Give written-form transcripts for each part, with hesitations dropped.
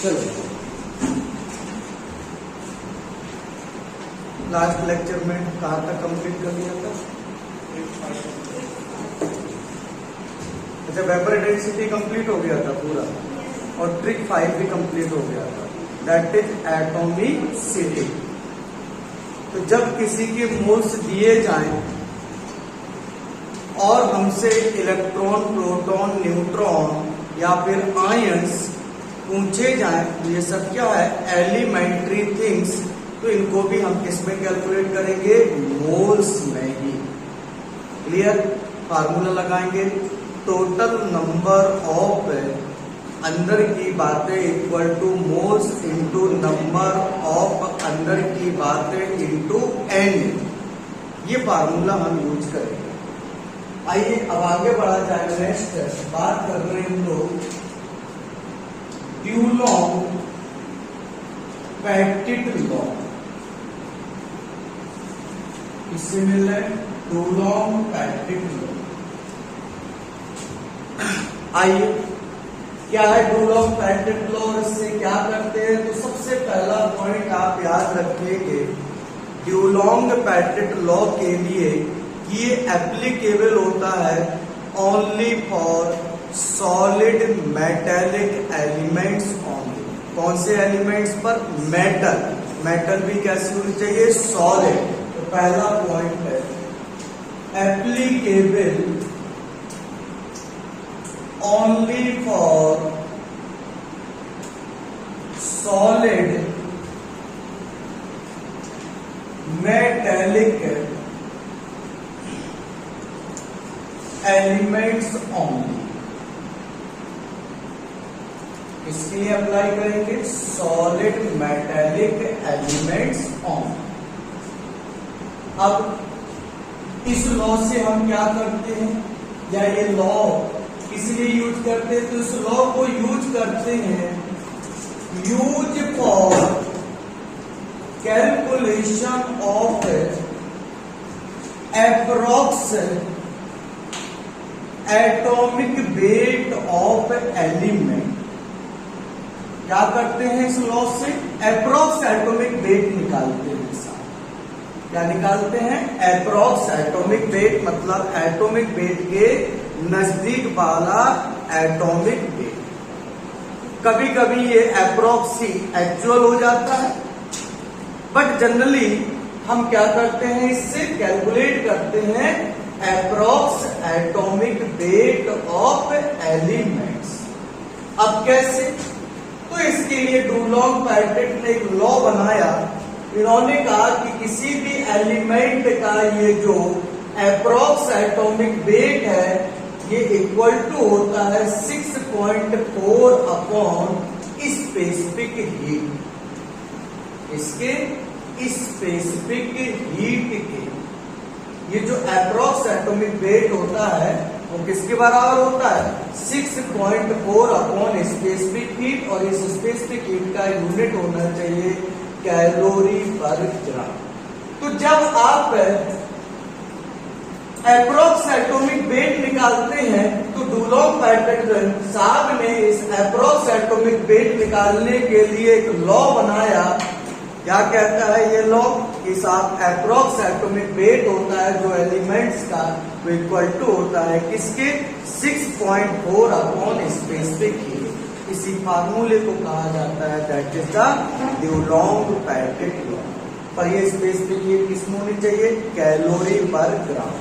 चलो last lecture में कहाँ तक कंप्लीट कर लिया था? अच्छा, वेपर डेंसिटी कंप्लीट हो गया था पूरा, और ट्रिक 5 भी कंप्लीट हो गया था, दैट इज एटॉमिसिटी। तो जब किसी के मोल्स दिए जाएं और हमसे इलेक्ट्रॉन, प्रोटॉन, न्यूट्रॉन या फिर आयंस पूछे जाएं, तो ये सब क्या है? Elementary things. तो इनको भी हम किस में कैलकुलेट करेंगे? मोल्स में ही। क्लियर? फार्मूला लगाएंगे, टोटल नंबर ऑफ अंदर की बातें equal two moles into number of अंदर की बातें इंटू एन। ये फार्मूला हम यूज करेंगे। आइए अब आगे बढ़ा जाए। नेक्स्ट बात कर रहे हैं हम लोग ड्यूलॉन्ग पेटिट लॉ। इससे मिल रहा है ड्यूलॉन्ग पेटिट लॉ। आइए, क्या है ड्यूलॉन्ग पेटिट लॉ और इससे क्या करते हैं? तो सबसे पहला पॉइंट आप याद रखिएगा ड्यूलॉन्ग पेटिट लॉ के लिए ये एप्लीकेबल होता है only for solid metallic elements only. कौन से एलिमेंट्स पर? मेटल। मेटल भी कैसे होनी चाहिए? सॉलिड। तो पहला पॉइंट है applicable only for solid metallic elements only. इसके लिए अप्लाई करेंगे सॉलिड मेटेलिक एलिमेंट्स ओनली। अब इस लॉ से हम क्या करते हैं, या ये लॉ इसलिए यूज करते हैं? तो इस लॉ को यूज करते हैं use for calculation of approx atomic weight of element. क्या करते हैं इस लॉ से? एप्रॉक्स एटॉमिक वेट निकालते हैं। क्या निकालते हैं? एप्रॉक्स एटॉमिक वेट, मतलब एटॉमिक वेट के नजदीक वाला एटॉमिक वेट। कभी कभी ये एप्रॉक्स ही एक्चुअल हो जाता है, बट जनरली हम क्या करते हैं? इससे कैलकुलेट करते हैं approx atomic weight of elements. अब कैसे? तो इसके लिए ड्यूलॉन्ग पेटिट ने एक लॉ बनाया। इन्होंने कहा कि किसी भी एलिमेंट का ये जो एप्रॉक्स एटॉमिक वेट है ये इक्वल टू होता है 6.4 अपॉन स्पेसिफिक हीट। इसके स्पेसिफिक हीट के ये जो एप्रॉक्स एटॉमिक वेट होता है वो किसके बराबर होता है? 6.4 अपॉन स्पेसिफिक हीट। और इस स्पेसिफिक हीट का यूनिट होना चाहिए कैलोरी पर ग्राम। तो जब आप एप्रॉक्स एटॉमिक वेट निकालते हैं तो ड्यूलॉन्ग पेटिट साहब ने इस एप्रॉक्स एटॉमिक वेट निकालने के लिए एक लॉ बनाया। क्या कहता है ये लॉ? कि साहब एप्रॉक्स एटॉमिक वेट होता है जो एलिमेंट्स का, वो इक्वल टू होता है किसके? 6.4 अपॉन स्पेसिफिक हीट। इसी फार्मूले को कहा जाता है that is the Dulong Petit law. पर ये स्पेसिफिक हीट किसमें होनी चाहिए? कैलोरी पर ग्राम।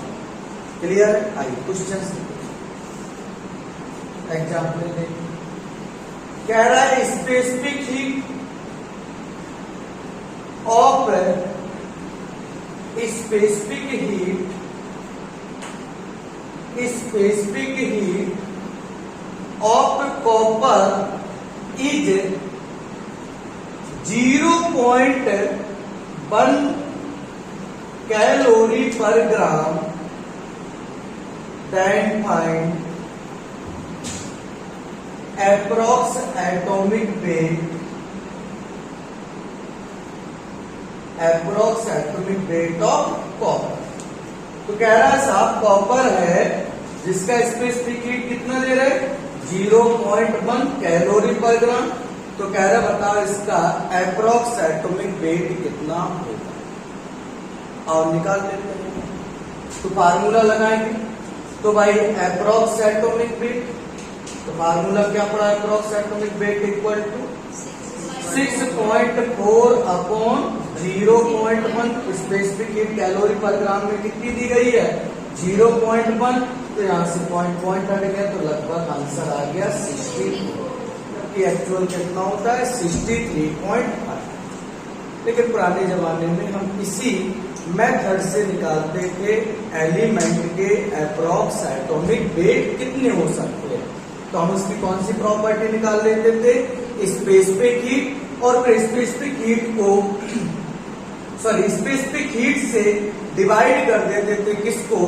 क्लियर? आइए क्वेश्चन एग्जाम्पल देखिए। कह रहा है specific heat of specific heat of copper is 0.1 calorie पर gram, then find approx atomic weight of copper. तो कह रहा है साहब कॉपर है जिसका स्पेसिफिक हीट कितना दे रहे? 0.1 कैलोरी पर ग्राम। तो कह रहा बताओ इसका एप्रोक्स एटॉमिक वेट कितना होगा, और निकाल लेते हैं। तो फार्मूला लगाएंगे, तो भाई एप्रोक्स एटॉमिक वेट, तो फार्मूला क्या पड़ा, approx atomic weight equal to 6.4 upon 0.1। Specific heat calorie पर ग्राम में कितनी दी गई है, 0.1। तो यहाँ से पॉइंट हट गया, तो लगभग आंसर आ गया 64। जबकि एक्चुअल कितना होता है 63.5। लेकिन पुराने जमाने में हम इसी मेथड से निकालते थे एलिमेंट के एप्रोक्स एटॉमिक वेट कितने हो सकते हैं। तो हम उसकी कौन सी प्रॉपर्टी निकाल लेते थे, स्पेसिफिक हीट, और स्पेसिफिक हीट को स्पेसिफिक हीट से डिवाइड कर देते थे किसको,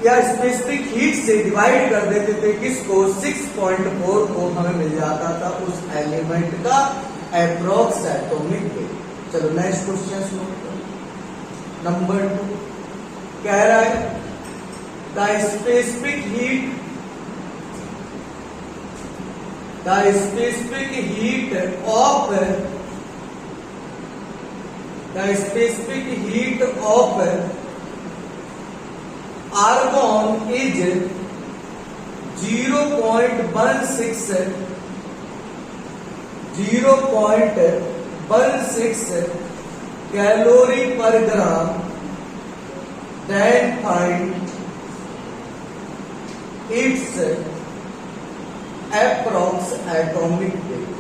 या स्पेसिफिक हीट से डिवाइड कर देते थे किसको, 6.4 को हमें मिल जाता था उस एलिमेंट का एप्रोक्स एटॉमिक वेट। चलो नेक्स्ट क्वेश्चन सुनो, नंबर 2 कह रहा है the specific heat of argon is 0.16 calorie पर ग्राम, then find its approx atomic weight।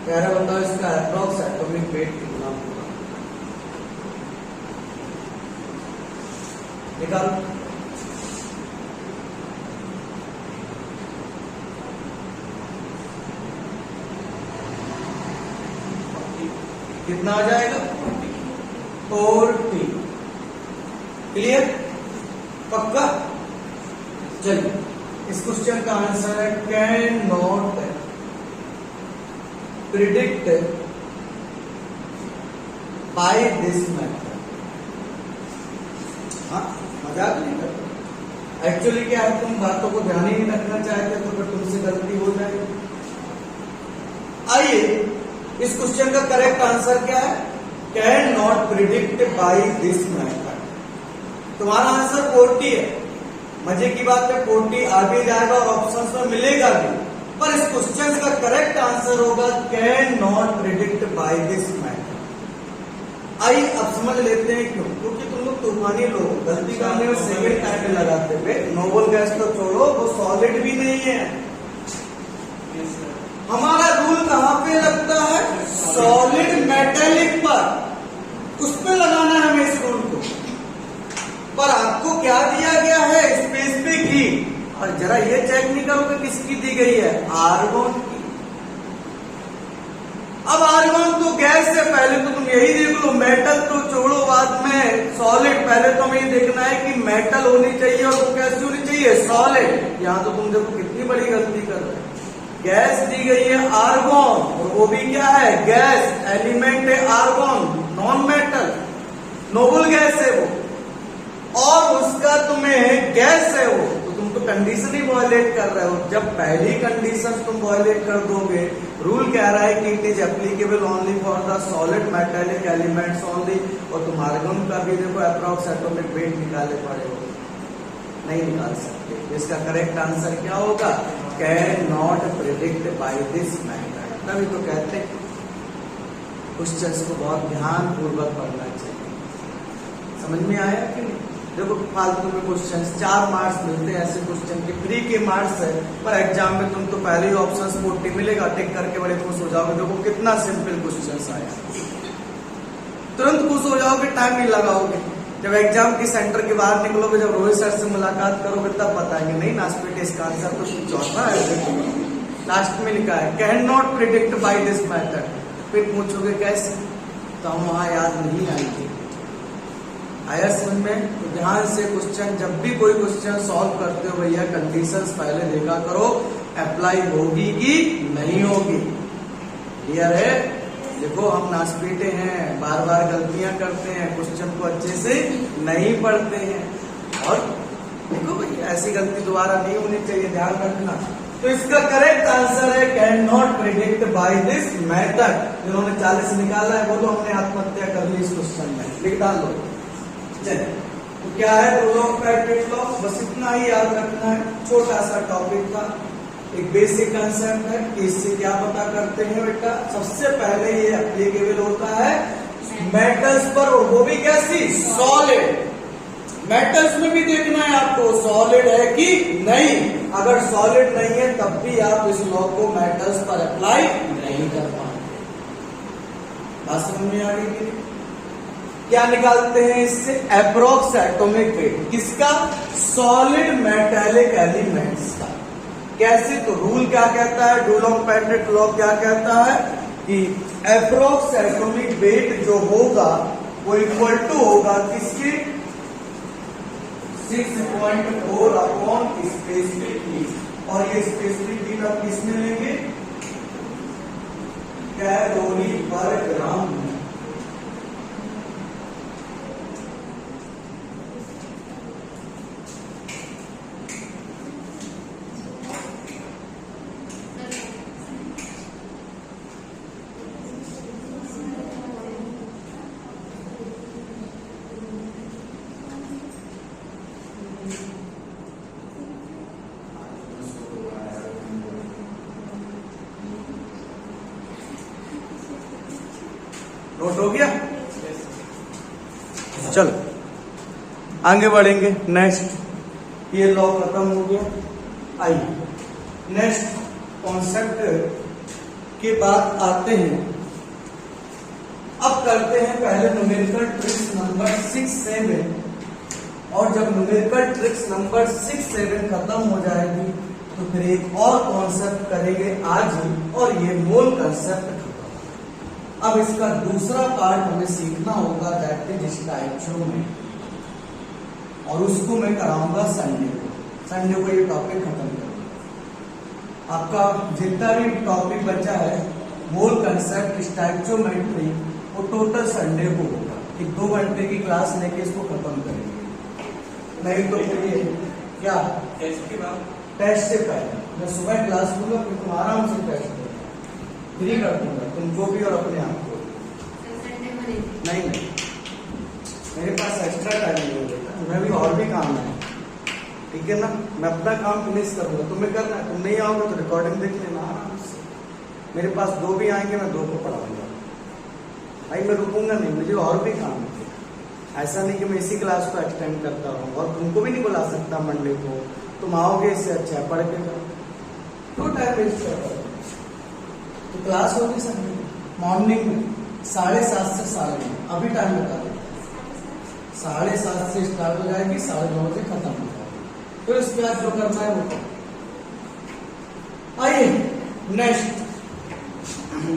कह रहा बताओ इसका एप्रोक्स एटॉमिक वेट कितना होगा, निकाल। कितना आ जाएगा, 40। क्लियर, पक्का। चलिए इस क्वेश्चन का आंसर है can not predict by this method. हाँ, मजाक नहीं करते। एक्चुअली क्या है, तुम बातों को ध्यान ही नहीं रखना चाहते तो फिर तुमसे गलती हो जाएगी। आइए इस क्वेश्चन का करेक्ट आंसर क्या है, can not predict by this method. तुम्हारा आंसर 40 है। मजे की बात है, 40 आ भी जाएगा और ऑप्शंस में मिलेगा भी, पर इस क्वेश्चन का करेक्ट आंसर होगा can not predict by this method. आइए अब समझ लेते हैं क्यों, क्योंकि तुम लोग तूफानी लोग गलती करने में सेकेंड टाइम में लगाते हुए, नोबल गैस तो छोड़ो, वो सॉलिड भी नहीं है। हमारा रूल कहां पे लगता है, सॉलिड मेटेलिक पर, उस पे लगाना है हमें इस रूल को। पर आपको क्या दिया गया है, स्पेसिफिक हीट, और जरा ये चेक नहीं करोगे किसकी दी गई है, आर्गन की। अब आर्गन तो गैस है, पहले तो तुम यही देख लो, मेटल तो छोड़ो बाद में, सॉलिड। पहले तो हमें ये देखना है कि मेटल होनी चाहिए और वो कैसी होनी चाहिए, सॉलिड। यहां तो तुम देखो कितनी बड़ी गलती कर रहे हो। गैस दी गई है आर्गन, और वो भी क्या है, गैस, एलिमेंट है argon, non metal, noble gas है वो, और उसका तुम्हें गैस है वो, तो तुम तो कंडीशन ही वायलेट कर रहे हो। जब पहली कंडीशन तुम वायलेट कर दोगे, रूल कह रहा है कि it is applicable only for the solid metallic elements only, और तुम आर्गन का भी देखो एप्रोक्स एटॉमिक वेट निकाले पड़े हो, नहीं निकाल सकते। इसका करेक्ट आंसर क्या होगा, can not predict by this method. तभी तो कहते हैं क्वेश्चंस को बहुत ध्यान पूर्वक पढ़ना चाहिए। समझ में आया कि नहीं? देखो फालतू में क्वेश्चंस 4 मार्क्स मिलते हैं ऐसे क्वेश्चन के, फ्री के मार्क्स है, पर एग्जाम में तुम तो पहले ही ऑप्शन 40 मिलेगा, टिक करके बड़े खुश हो जाओगे। देखो कितना सिंपल क्वेश्चंस आया, तुरंत खुश हो जाओगे, टाइम नहीं लगाओगे। जब एग्जाम के सेंटर के बाहर निकलोगे, जब रोहित सर से मुलाकात करोगे, तब बताएंगे नहीं नासपेटे इसका आंसर तो कुछ और है। लास्ट में लिखा है can not predict by this method, फिर पूछोगे कैसे, तो हम वहां याद नहीं आएंगे। आया समझ में? तो ध्यान से क्वेश्चन, जब भी कोई क्वेश्चन सॉल्व करते हो भैया कंडीशंस पहले देखा करो, अप्लाई होगी कि नहीं होगी। क्लियर है? देखो हम नासपीटे हैं, बार बार गलतियां करते हैं, क्वेश्चन को अच्छे से नहीं पढ़ते हैं, और देखो भाई, ऐसी गलती दोबारा नहीं होनी चाहिए, ध्यान रखना। तो इसका करेक्ट आंसर है can not predict by this method. जिन्होंने 40 निकाला है वो तो हमने आत्महत्या कर ली इस क्वेश्चन में, लिख डाल लो। चलिए, तो क्या है रूल ऑफ पैरेटो लॉ, बस इतना ही याद रखना है। छोटा सा टॉपिक था, एक बेसिक कंसेप्ट है कि इससे क्या पता करते हैं बेटा। सबसे पहले ये एप्लीकेबल होता है मेटल्स पर, और वो भी कैसी, सॉलिड। मेटल्स में भी देखना है आपको सॉलिड है कि नहीं। अगर सॉलिड नहीं है तब भी आप इस लॉ को मेटल्स पर अप्लाई नहीं कर पाएंगे। बात समझ में आ गई कि क्या निकालते हैं इससे, एप्रोक्स एटॉमिक वेट किसका, सॉलिड मेटेलिक एलिमेंट्स का। कैसे, तो रूल क्या कहता है, रूल ऑफ पैरेटो लॉ क्या कहता है कि एप्रोक्स एटॉमिक वेट जो होगा वो इक्वल टू होगा किसके, 6.4 अपॉन स्पेसिफिक हीट। और ये स्पेसिफिक हीट आप किसमें लेंगे, कैलोरी पर ग्राम में। नोट हो गया, चलो आगे बढ़ेंगे। नेक्स्ट, ये लॉ खत्म हो गया। आइए नेक्स्ट कॉन्सेप्ट के बाद आते हैं। अब करते हैं पहले न्यूमेरिकल ट्रिक्स नंबर 6, 7, और जब न्यूमेरिकल ट्रिक्स नंबर 6, 7 खत्म हो जाएगी तो फिर एक और कॉन्सेप्ट करेंगे आज ही, और ये मोल कॉन्सेप्ट खत्म। अब इसका दूसरा पार्ट हमें सीखना होगा, दैट इज स्टाइचियोमेट्री, और उसको मैं कराऊंगा संडे को। संडे को ये टॉपिक खत्म करूंगा। आपका जितना भी टॉपिक बचा है मोल कंसेप्ट स्टाइचियोमेट्री, वो टोटल संडे को होगा। कि 2 घंटे की क्लास लेके इसको खत्म करेंगे। नहीं तो फिर ये क्या टेस्ट के बाद, टेस्ट से पहले मैं सुबह क्लास लूंगा, फिर तुम आराम से टेस्ट करो, फ्री कर दूंगा तुमको भी और अपने आप को। नहीं, मेरे पास एक्स्ट्रा टाइम नहीं होगा, तुम्हें भी और भी काम है, ठीक है ना। मैं अपना काम फिनिश करूंगा, तुम्हें करना है। तुम नहीं आओगे तो रिकॉर्डिंग देख लेना आराम से। मेरे पास 2 भी आएंगे, मैं 2 को पढ़ाऊंगा भाई, मैं रुकूंगा नहीं, मुझे और भी काम है। ऐसा नहीं कि मैं इसी क्लास को एक्सटेंड करता हूँ, और तुमको भी नहीं बुला सकता मंडे को। तुम आओगे, इससे अच्छा है पढ़ के जाओ, तो टाइम वेस्ट कर रहे हो। तो क्लास होगी संडे मॉर्निंग में 7:30 से 9:30, अभी टाइम बता दो, 7:30 से स्टार्ट हो जाएगी, 9:30 बजे खत्म हो जाएगी। तो इसके बाद जो करना है वो। आइए नेक्स्ट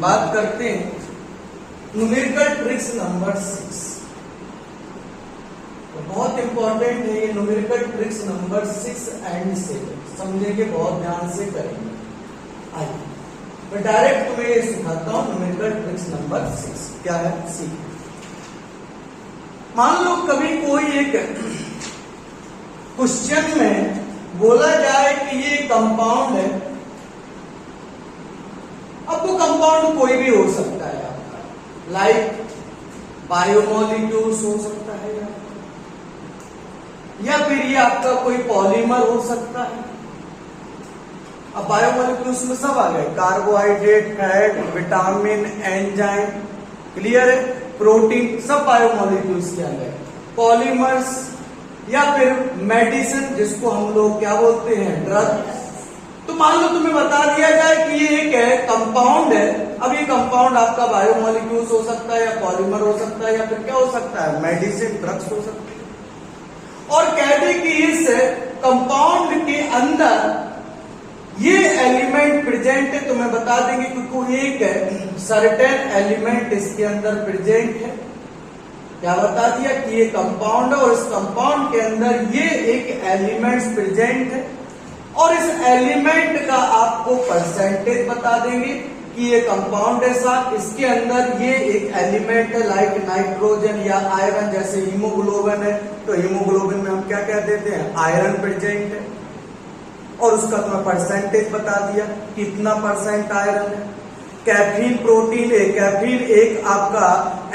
बात करते हैं न्यूमेरिकल ट्रिक्स नंबर 6। तो बहुत इंपॉर्टेंट है ये न्यूमेरिकल ट्रिक्स नंबर 6 एंड 7, समझेंगे, बहुत ध्यान से करेंगे। आइए मैं डायरेक्ट तुम्हें ये सिखाता हूं न्यूमेरिकल ट्रिक्स नंबर 6 क्या है, सीख। मान लो कभी कोई एक क्वेश्चन में बोला जाए कि ये कंपाउंड है। अब वो कंपाउंड कोई भी हो सकता है आपका, लाइक बायोमोलिक्यूल्स हो सकता है, या फिर ये आपका कोई पॉलीमर हो सकता है। अब बायोमोलिक्यूल्स में सब आ गए, carbohydrate, fat, vitamin, enzyme, clear है, प्रोटीन, सब बायोमोलिक्यूल्स के अंदर। पॉलीमर्स या फिर मेडिसिन, जिसको हम लोग क्या बोलते हैं, ड्रग। तो मान लो तुम्हें बता दिया जाए कि ये एक है कंपाउंड है। अब ये कंपाउंड आपका बायोमोलिक्यूल्स हो सकता है, या पॉलीमर हो सकता है, या फिर क्या हो सकता है, मेडिसिन, ड्रग्स हो सकता है। और कह दे कि इस कंपाउंड के अंदर ये एलिमेंट प्रेजेंट है, तो मैं बता देंगे कि कोई एक सर्टेन एलिमेंट इसके अंदर प्रेजेंट है। क्या बता दिया कि ये कंपाउंड है, और इस कंपाउंड के अंदर ये एक एलिमेंट्स प्रेजेंट है, और इस एलिमेंट का आपको परसेंटेज बता देंगे कि ये कंपाउंड है साहब, इसके अंदर ये एक एलिमेंट है लाइक नाइट्रोजन या आयरन, जैसे हीमोग्लोबिन है, तो हीमोग्लोबिन में हम क्या कह देते हैं, आयरन प्रेजेंट है, और उसका तो मैं परसेंटेज बता दिया कितना परसेंट आयरन है। कैफीन प्रोटीन है, कैफीन एक आपका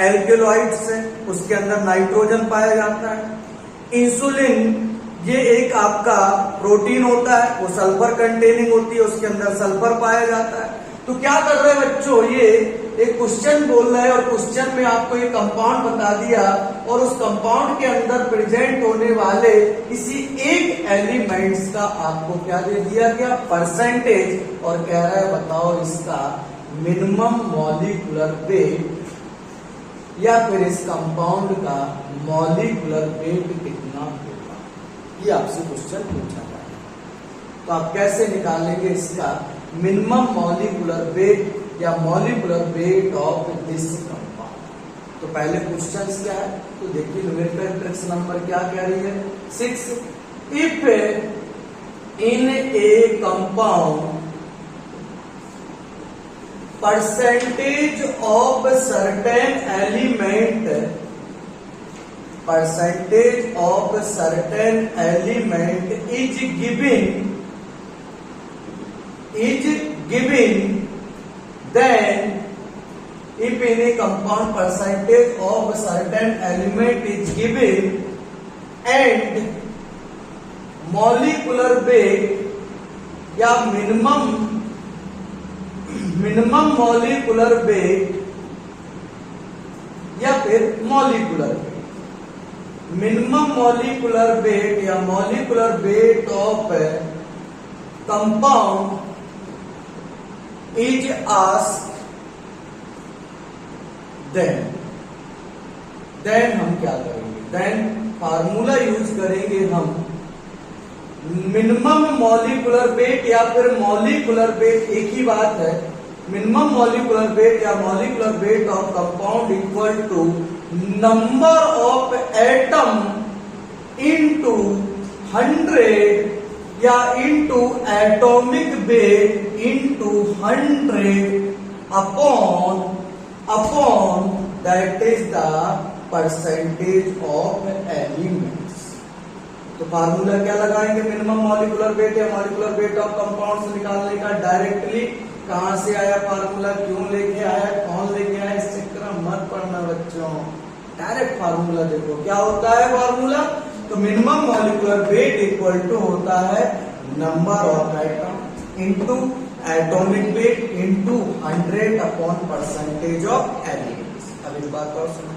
एल्केलॉइड्स है, उसके अंदर नाइट्रोजन पाया जाता है। इंसुलिन ये एक आपका प्रोटीन होता है, वो सल्फर कंटेनिंग होती है, उसके अंदर सल्फर पाया जाता है। तो क्या कर रहे हैं बच्चों, ये एक क्वेश्चन बोल रहा है और क्वेश्चन में आपको ये कंपाउंड बता दिया और उस कंपाउंड के अंदर प्रेजेंट होने वाले किसी एक एलिमेंट्स का आपको क्या दे दिया गया, परसेंटेज, और कह रहा है बताओ इसका मिनिमम मॉलिक्यूलर वेट या फिर इस कंपाउंड का मॉलिक्यूलर वेट कितना होगा, ये आपसे क्वेश्चन पूछा जाए। तो आप कैसे निकालेंगे इसका मिनिमम मॉलिक्यूलर वेट या molecular weight of this compound. तो पहले क्वेश्चन क्या है, तो देखिए न्यूमेरिकल ट्रिक्स नंबर क्या कह रही है, 6, if in a compound percentage of certain element, percentage of certain element is given, then if in a compound percentage of certain element is given and molecular weight या minimum molecular weight या फिर molecular weight, minimum molecular weight या molecular weight of compound is asked, then हम क्या करेंगे, then formula use करेंगे हम minimum molecular weight या फिर मॉलिक्यूलर वेट एक ही बात है, मिनिमम मॉलिक्यूलर वेट या molecular weight of compound equal to number of atom into 100 या into atomic weight into 100 upon that is the percentage of elements. तो फार्मूला क्या लगाएंगे, मिनिमम मॉलिक्यूलर वेट या मॉलिक्यूलर वेट ऑफ कंपाउंड से निकालने का, directly कहां से आया फार्मूला, क्यों लेके आया, कौन लेके आया, इस चक्कर में मत पढ़ना बच्चों, डायरेक्ट फार्मूला देखो क्या होता है फार्मूला। तो minimum molecular weight equal to होता है number of atom into atomic weight into 100 upon percentage of elements. अब एक बात और सुनो,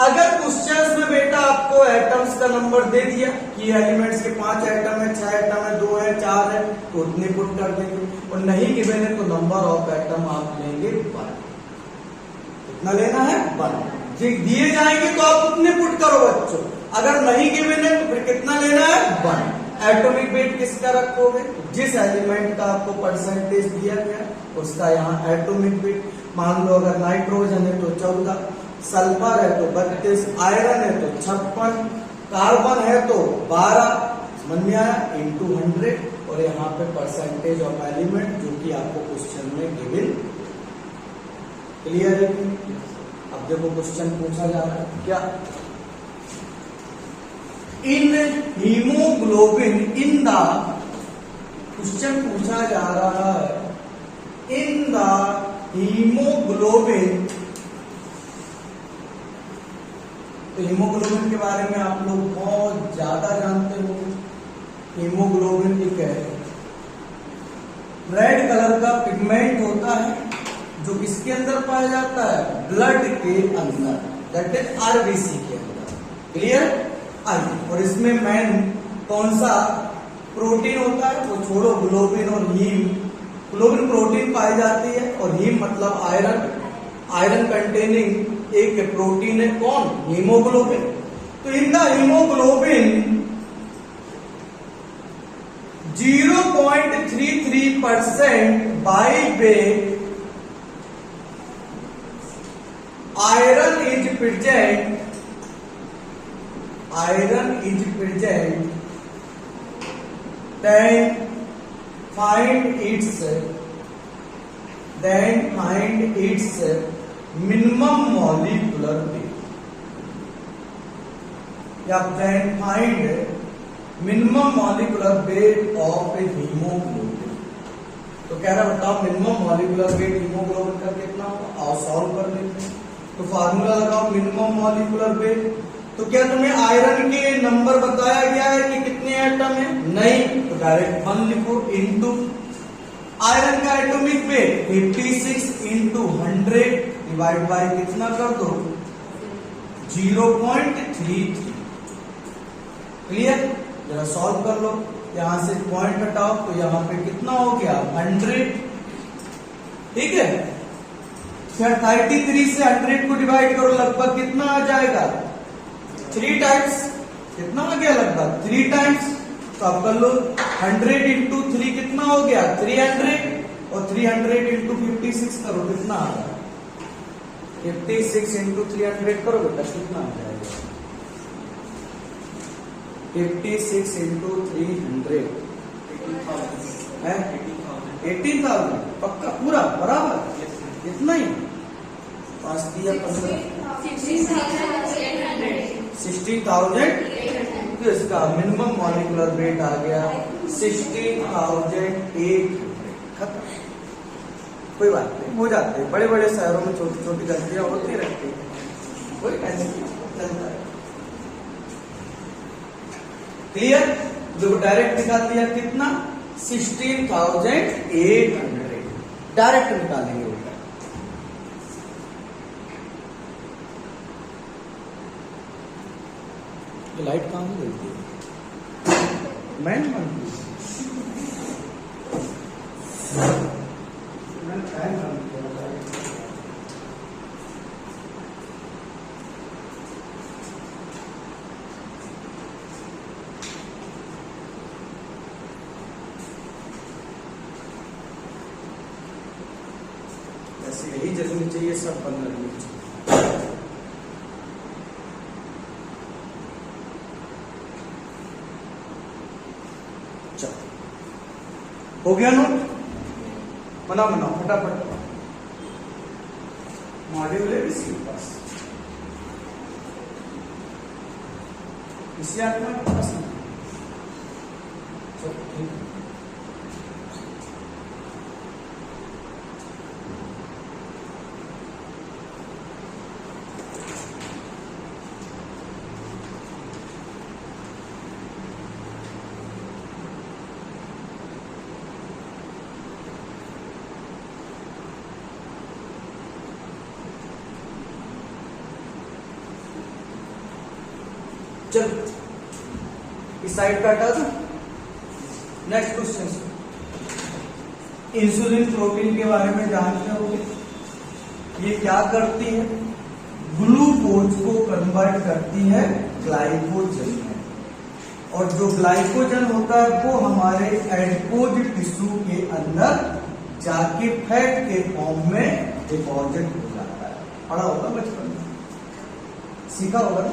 अगर क्वेश्चंस में बेटा आपको एटम्स का नंबर दे दिया कि एलिमेंट्स के 5 एटम है, 6 एटम है, 2 है, 4 है, तो उतने पुट कर देंगे, और नहीं गिवन है तो नंबर ऑफ एटम आप लेंगे 1। कितना लेना है, 1। दिए जाएंगे तो आप उतने पुट करो बच्चों, अगर नहीं गिवन है तो फिर कितना लेना है, 1। एटॉमिक वेट किसका रखोगे, जिस एलिमेंट का आपको परसेंटेज दिया गया उसका यहाँ एटॉमिक वेट, मान लो अगर नाइट्रोजन है तो 14, सल्फर है तो 32, आयरन है तो 56, कार्बन है तो 12, समझ में आया, इंटू 100, और यहाँ पे परसेंटेज ऑफ एलिमेंट जो कि आपको क्वेश्चन में गिवन। क्लियर है? अब देखो क्वेश्चन पूछा जा रहा है क्या, इन हीमोग्लोबिन इन द, क्वेश्चन पूछा जा रहा है इन द हीमोग्लोबिन। तो हीमोग्लोबिन के बारे में आप लोग बहुत ज्यादा जानते हो। हीमोग्लोबिन एक है रेड कलर का पिगमेंट होता है जो किसके अंदर पाया जाता है, ब्लड के अंदर, दैट इज आरबीसी के अंदर। क्लियर? और इसमें मेन कौन सा प्रोटीन होता है, वो छोड़ो, ग्लोबिन और हीम। ग्लोबिन प्रोटीन पाई जाती है और हीम मतलब आयरन, आयरन कंटेनिंग एक प्रोटीन है, कौन, हीमोग्लोबिन। तो in the haemoglobin 0.33% by weight iron is present, then find its then find its minimum molecular weight, या then find minimum molecular weight of a hemoglobin। तो कह रहा बताओ मिनिमम मॉलिक्यूलर वेट हीमोग्लोबिन का कितना होगा, आओ सॉल्व कर लेते हैं। तो फार्मूला लगाओ मिनिमम मॉलिक्यूलर वेट। तो क्या तुम्हें आयरन के नंबर बताया गया है कि कितने एटम है? नहीं, तो डायरेक्ट 1 लिखो इनटू आयरन का atomic weight 56 into 100 divide by कितना कर दो 0.33। क्लियर? जरा सॉल्व कर लो, यहां से पॉइंट हटाओ तो यहां पे कितना हो गया 100। ठीक है, फिर 33 से 100 को डिवाइड करो, लगभग कितना आ जाएगा 3 टाइम्स। कितना आ गया? लगभग 3 टाइम्स। तो आप कर लो 100 इंटू 3 कितना हो गया 300, और 300 इंटू 56 करो कितना आ रहा है 56 इंटू 300 करो बेटा कितना आ जाएगा 56 इंटू 300 है 18,000। पक्का पूरा बराबर इतना ही 5 दिया 16,000। तो इसका मिनिमम मॉलिक्यूलर वेट आ गया 16,800। खत्म, कोई बात नहीं, हो जाते हैं। बड़े बड़े शहरों में छोटी छोटी गलतियां होती रहती है, कोई टेंशन नहीं, चलता है। क्लियर? जो डायरेक्ट निकाल दिया कितना 16,800 डायरेक्ट निकालेंगे बेटा। लाइट कहां से जलती है? मैन ऐसे यही जलनी चाहिए, सब बंद करनी चाहिए। हो गया नोट? बनाओ बनाओ फटाफट। मॉड्यूल है किसी के पास? इसी आपके पास नहीं? चलो ठीक है। चलो इस साइड का हटा दो। नेक्स्ट क्वेश्चन, इंसुलिन प्रोटीन के बारे में जानते होंगे। ये क्या करती है? ग्लूकोज को कन्वर्ट करती है ग्लाइकोजन में, और जो ग्लाइकोजन होता है वो हमारे एडपोज टिश्यू के अंदर जाके फैट के फॉर्म में डिपॉजिट हो जाता है। पढ़ा होगा बचपन में, सीखा होगा ना?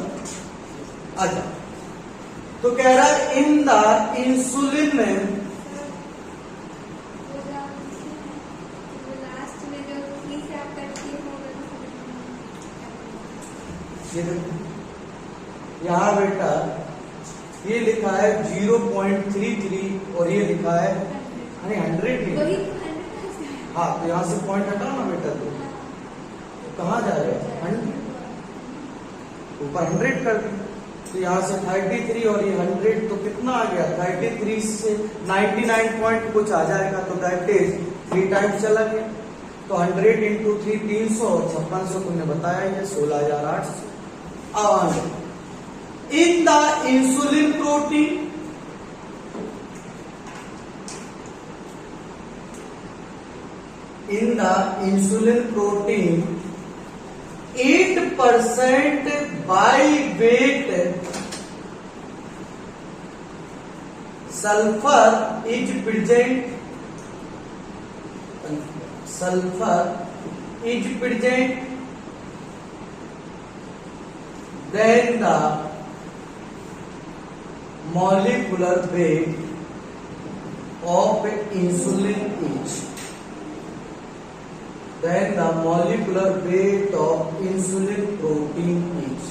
अच्छा, तो कह रहा है इन द इंसुलिन में ये देखो यहां बेटा ये लिखा है 0.33 और ये लिखा है 100। हाँ, तो यहां से पॉइंट हटाओ ना बेटा, तो कहां जाएगा 100, ऊपर 100 कर दी। तो यहाँ से 33 और ये 100, तो कितना आ गया 33 से 99 पॉइंट कुछ आ जाएगा, तो दैट इज 3 टाइम्स चला गया। तो 100 इंटू 3 300 और 5600 तुमने बताया ये 16,800। अब in the insulin protein in the insulin protein 8% by weight sulfur is present. Sulfur is present. Then the molecular weight of insulin is. then the molecular weight of insulin protein is.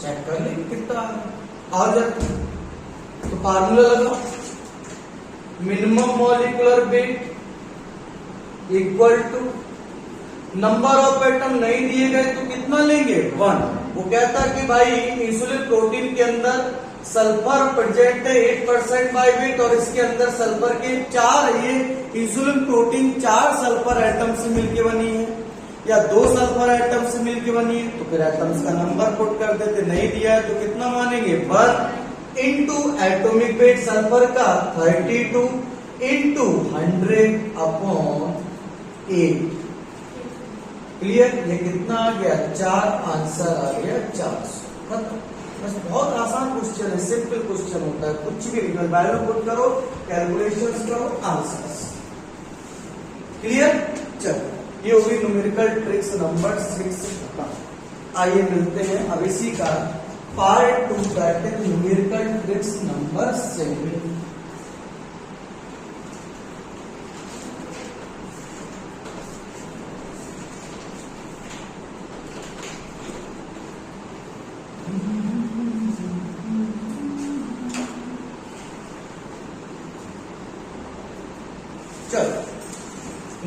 Check कर ले कितना आ जाता है। तो formula लगाओ, minimum molecular weight equal to number of atom नहीं दिए गए तो कितना लेंगे 1। वो कहता है कि भाई इंसुलिन प्रोटीन के अंदर सल्फर प्रेजेंट है 8% बाय वेट और इसके अंदर सल्फर के 4 ये इंसुलिन प्रोटीन 4 सल्फर एटम से मिलकर बनी है या 2 सल्फर एटम से मिलकर बनी है, तो फिर एटम्स का नंबर पुट कर देते। नहीं दिया है तो कितना मानेंगे 1 इंटू एटॉमिक वेट सल्फर का 32 इंटू 100/8। क्लियर? ये कितना आ गया 4, आंसर आ गया 400। बस बहुत आसान क्वेश्चन है, सिंपल क्वेश्चन होता है, कुछ भी वैल्यू पुट करो, कैलकुलेशंस करो, आंसर्स। क्लियर? चलो ये होगी न्यूमेरिकल ट्रिक्स नंबर 6। आइए मिलते हैं अब इसी का part 2 that is numerical tricks number 7। चलो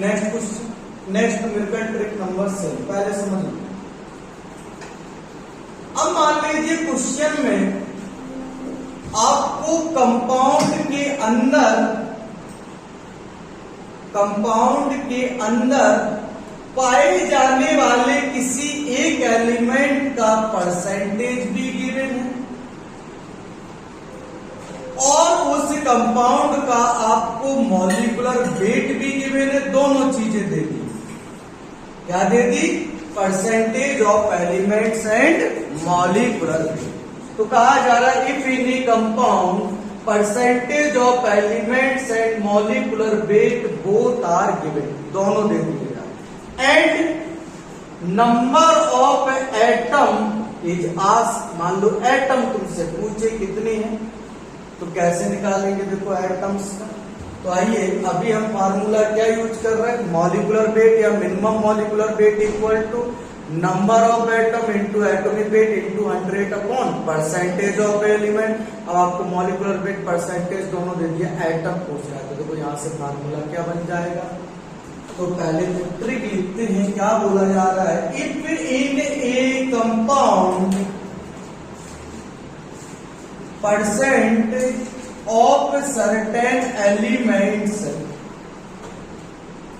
next question, next numerical trick number 7 पहले समझ लो। अब मान लीजिए क्वेश्चन में आपको कंपाउंड के अंदर पाए जाने वाले किसी एक एलिमेंट का परसेंटेज भी गिवन है और उस कंपाउंड का आपको मॉलिक्यूलर वेट भी गिवन है। दोनों चीजें दे दी। क्या दे दी? Percentage of elements and molecular weight. तो कहा जा रहा है if in a compound percentage of elements and molecular weight both are given, दोनों दे दिएगा, and number of atom is asked. मान लो एटम तुमसे पूछे कितने हैं, तो कैसे निकालेंगे? देखो एटम्स का, तो आइए अभी हम फार्मूला क्या यूज कर रहे हैं, मॉलिक्यूलर वेट या minimum molecular weight equal to number of atom into atomic weight into 100 upon percentage of element. अब आपको मॉलिक्यूलर वेट परसेंटेज दोनों दे दिया, एटम पूछ रहा है, तो देखो यहां से फार्मूला क्या बन जाएगा। तो पहले तो ट्रिक लिखते हैं, क्या बोला जा रहा है, if in a compound percent of certain elements,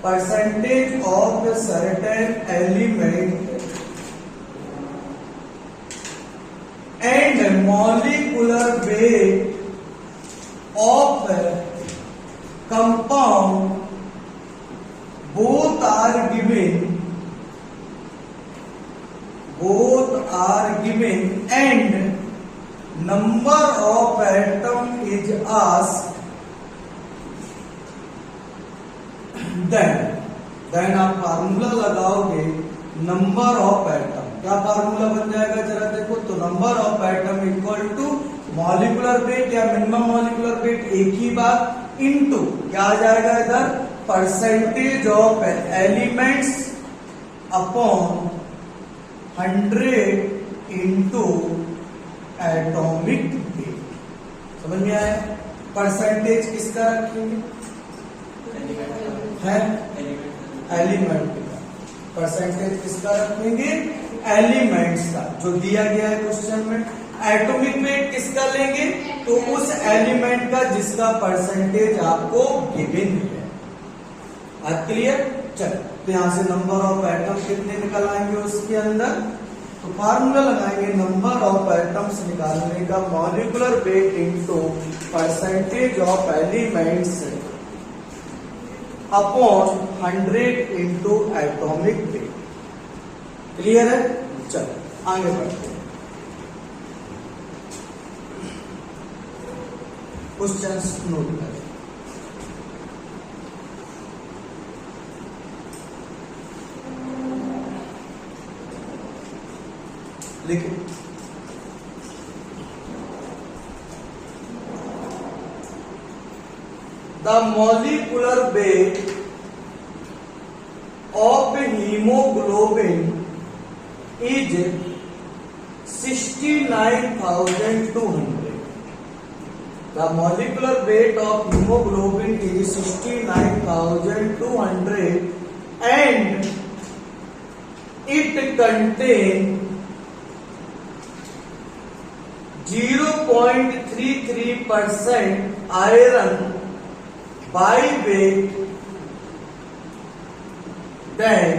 percentage of certain element and molecular weight of compound both are given and number of atom is asked, then आप फार्मूला लगाओगे नंबर ऑफ एटम। क्या formula बन जाएगा जरा देखो, तो number of atom equal to molecular weight या minimum molecular weight, एक ही बात, इनटू क्या आ जाएगा इधर, percentage of elements upon 100 into atomic weight. समझ में आया? परसेंटेज किसका रखेंगे? है एलिमेंट का। परसेंटेज किसका रखेंगे? एलिमेंट्स का, जो दिया गया है क्वेश्चन में। एटॉमिक वेट किसका लेंगे? तो उस एलिमेंट का जिसका परसेंटेज आपको गिवन है। आज क्लियर? चलो तो यहां से नंबर ऑफ एटम कितने निकल आएंगे उसके अंदर, तो फार्मूला लगाएंगे नंबर ऑफ एटम्स निकालने का, molecular weight into percentage of elements upon 100 into atomic wait. Clear है? चलो आगे बढ़ते हैं। क्वेश्चंस नोट करें। लिखिए the molecular weight of haemoglobin is 69,200. The molecular weight of hemoglobin is 69,200 and it contains 0.33% iron by weight. Then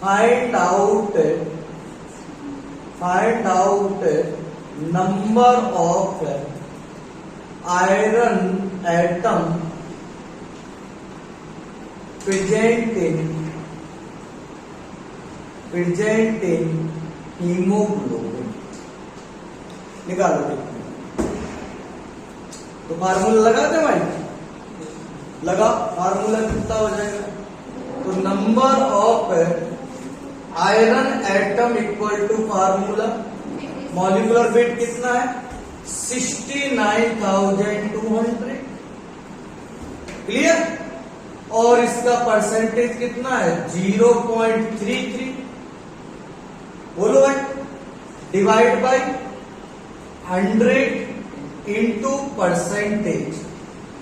find out number of iron atom present in hemoglobin. निकालो देखो, तो फार्मूला लगा दे भाई, लगा। Formula कितना हो जाएगा? तो number of iron atom equal to formula molecular weight कितना है? 69,200। क्लियर? और इसका परसेंटेज कितना है? 0.33। बोलो भाई, divide by 100 into percentage.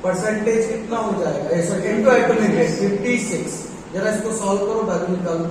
Percentage कितना हो जाएगा? Into atomic wait 56। जरा इसको सॉल्व करो, वैल्यू निकालो।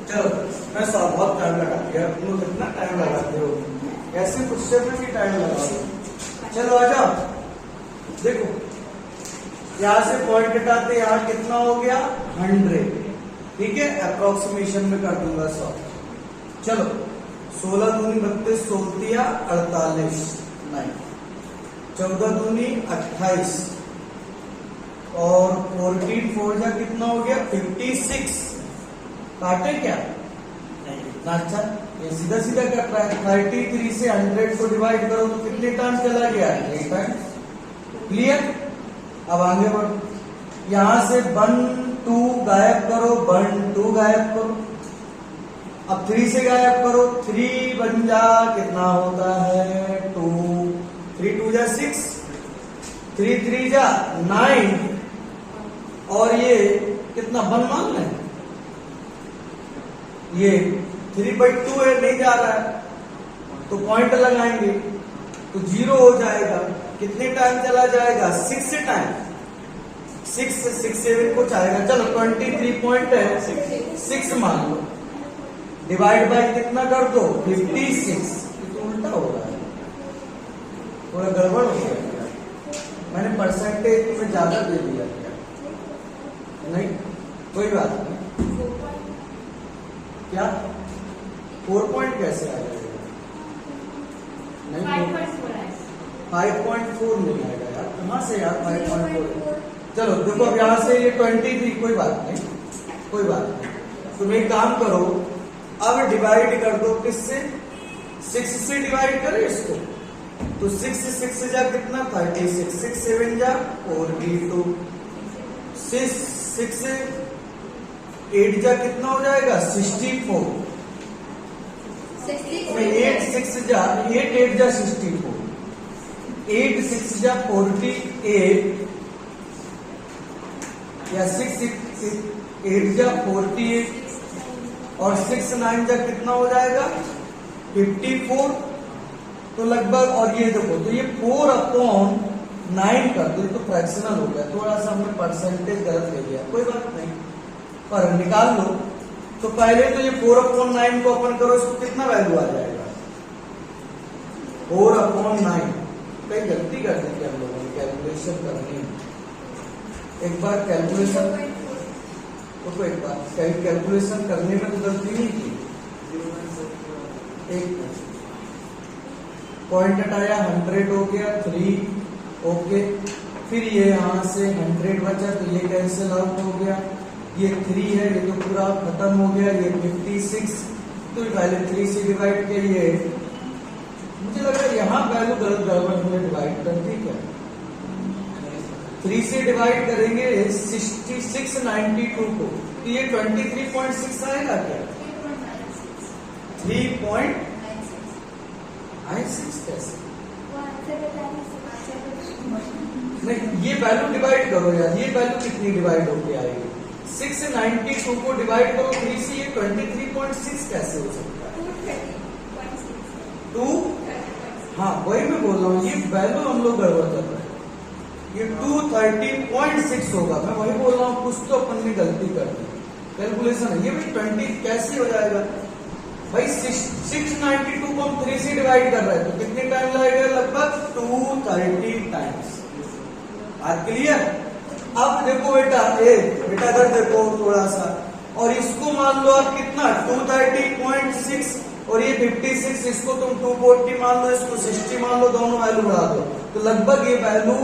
चलो मैं बहुत टाइम लगा दिया, तुम लोग कितना टाइम लगाते हो? ऐसे क्वेश्चन में भी टाइम लगा दो। चलो आ जाओ, देखो यहां से पॉइंट हटाते, यहां कितना हो गया? 100। ठीक है, अप्रोक्सीमेशन में कर दूंगा 100। चलो 16 दूनी 32, 16 48, 14 दूनी 28 और 14 4 जा कितना हो गया? 56। काटे क्या? नहीं। इतना अच्छा, ये सीधा सीधा कट रहा है। 33 से 100 को डिवाइड करो तो कितने टाइम चला गया? 8 टाइम। क्लियर? अब आगे बढ़ो, यहां से 1 2 गायब करो, 1 2 गायब करो। अब 3 से गायब करो, 3 बन जा कितना होता है? 2। 3 2 जा 6, 3 3 जा 9 और ये कितना 1 मान लें? ये 3/2 है, नहीं जा रहा है तो पॉइंट लगाएंगे तो 0 हो जाएगा। कितने टाइम चला जाएगा? 6 टाइम। 6 7 कुछ आएगा। चलो 23.6 मान लो, डिवाइड बाय कितना कर दो? 56। तो उल्टा हो रहा है, थोड़ा गड़बड़ हो गया। मैंने परसेंटेज में ज्यादा दे दिया क्या? नहीं, कोई बात नहीं। क्या 4 पॉइंट कैसे आ जाएगा? नहीं, 5.4 नहीं आएगा यार। कहाँ से यार 5.4? चलो देखो, अब यहाँ से ये 23, कोई बात नहीं, कोई बात नहीं। तुम एक काम करो, अब डिवाइड कर दो किससे? 6 से डिवाइड करें इसको, तो 6 जा कितना? 36। 6 7 जा 42। 6 8 जा कितना हो जाएगा? 64। 8 6 जा 8 जा 64। 8 6 जा 48, या 6 8 जा 48, और 6 9 जा कितना हो जाएगा? 54। तो लगभग, और ये देखो, तो ये 4/9 कर दो, तो फ्रैक्शनल हो गया। थोड़ा सा हमने परसेंटेज गलत ले लिया, कोई बात नहीं, पर निकाल लो। तो पहले तो ये 4/9 को ओपन करो, इसको कितना वैल्यू आ जाएगा? 4/9। कई गलती कर दी क्या हम लोगों ने? कैलकुलेशन करनी, एक बार कैलकुलेशन, तो एक बार कैलकुलेशन करने में तो गलती नहीं की। एक पॉइंट हटाया, 100 हो गया, 3 ओके। फिर ये यहाँ से 100 बचा, तो ये कैंसिल आउट हो गया। ये 3 है, ये तो पूरा खत्म हो गया। ये 56, तो पहले 3 से डिवाइड किया। ये मुझे लग रहा है यहाँ वैल्यू गलत गड़बड़ हमने डिवाइड कर दी क्या? 3 से डिवाइड करेंगे 692 को, तो ये 23.6 आएगा क्या? 3.96 कैसे? नहीं, ये वैल्यू डिवाइड करो यार, ये वैल्यू कितनी डिवाइड होके आएगी? 692 को डिवाइड करो 3 से, ये 23.6 कैसे हो सकता है? 2, हाँ वही मैं बोल रहा हूँ, ये वैल्यू हम लोग गड़बड़ कर रहे हैं। ये 230.6 होगा, मैं वही बोल रहा हूँ, कुछ तो अपन ने गलती कर दी कैलकुलेशन है। ये भाई 20 कैसे हो जाएगा भाई? 692 को हम 3 से डिवाइड कर रहे हैं, तो कितने टाइम लगेगा? लगभग 230 टाइम्स। आज क्लियर? अब देखो बेटा, बेटा इधर देखो थोड़ा सा, और इसको मान लो आप कितना? 230.6, और ये 56, इसको तुम 240 मान लो, इसको 60 मान लो, दोनों वैल्यू बढ़ा दो, तो लगभग ये वैल्यू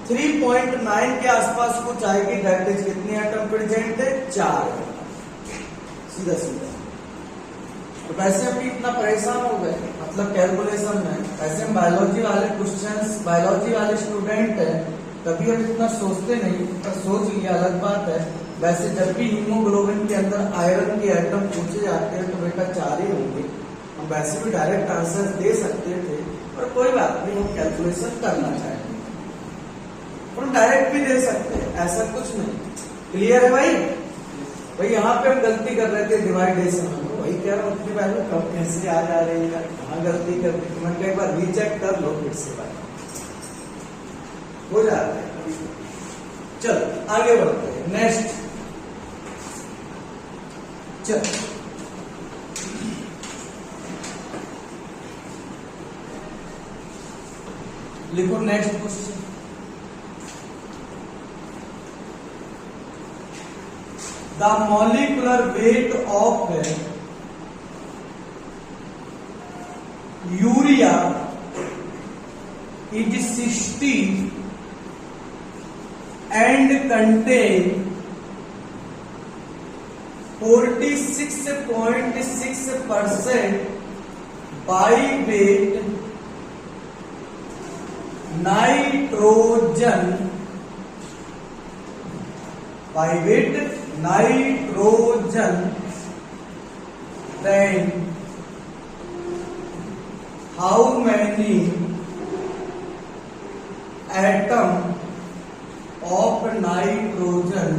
3.9 के आसपास कुछ आएगी। दैट इज कितनी एटम प्रेजेंट है? 4। सीधा सीधा। तो वैसे हम इतना परेशान हो गए, मतलब कैलकुलेशन में। वैसे हम बायोलॉजी वाले क्वेश्चंस, बायोलॉजी वाले स्टूडेंट हैं, कभी हम इतना सोचते नहीं, पर सोच लिया अलग बात है। वैसे जब भी हीमोग्लोबिन के अंदर आयरन के एटम पूछे जाते हैं, तो बेटा 4 ही होंगे। हम वैसे भी डायरेक्ट आंसर दे सकते थे, पर कोई बात नहीं, हम कैलकुलेशन करना चाहेंगे, हम डायरेक्ट भी दे सकते हैं, ऐसा कुछ नहीं। क्लियर है भाई? भाई यहाँ पे हम गलती कर रहे थे डिवाइडेशन में, वही कह रहा हूँ, उतनी वैल्यू कब कैसे आ जा रही है, कहाँ गलती कर दी? तो मैं कई बार रीचेक कर लो, फिर से भाई हो जाता है। चलो आगे बढ़ते हैं, नेक्स्ट। चलो लिखो next question. The molecular weight of urea is 60 and contain 46.6% by weight nitrogen, by weight nitrogen, then how many atom of nitrogen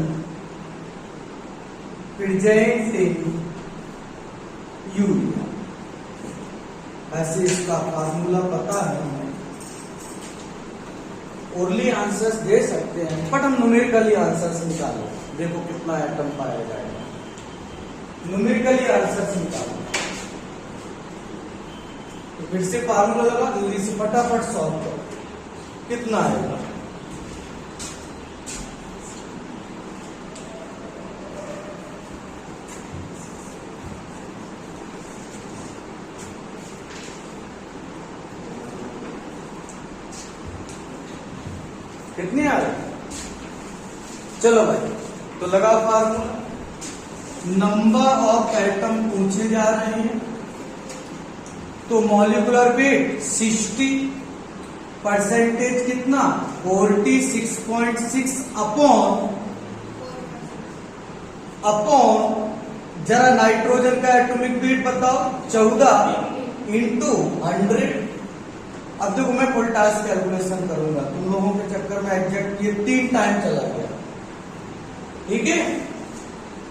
present in urea? वैसे इसका फार्मूला पता है हमें, ओरली आंसर्स दे सकते हैं, बट हम न्यूमेरिकली आंसर्स निकालो। देखो कितना एटम पाया जाएगा, न्यूमेरिकली आंसर्स निकालो। तो फिर से फार्मूला लगा, जल्दी से फटाफट सॉल्व करो, कितना आएगा। कितने आ रहे? चलो भाई, तो लगा फार्मूला। नंबर ऑफ एटम पूछे जा रहे हैं, तो मॉलिक्यूलर वेट 60, परसेंटेज कितना 46.6 अपॉन जरा नाइट्रोजन का एटॉमिक वेट बताओ 14 इंटू 100। अब देखो मैं फुल टास्क कैलकुलेशन करूंगा, तुम लोगों के चक्कर में एग्जैक्ट ये 3 टाइम चला गया, ठीक है।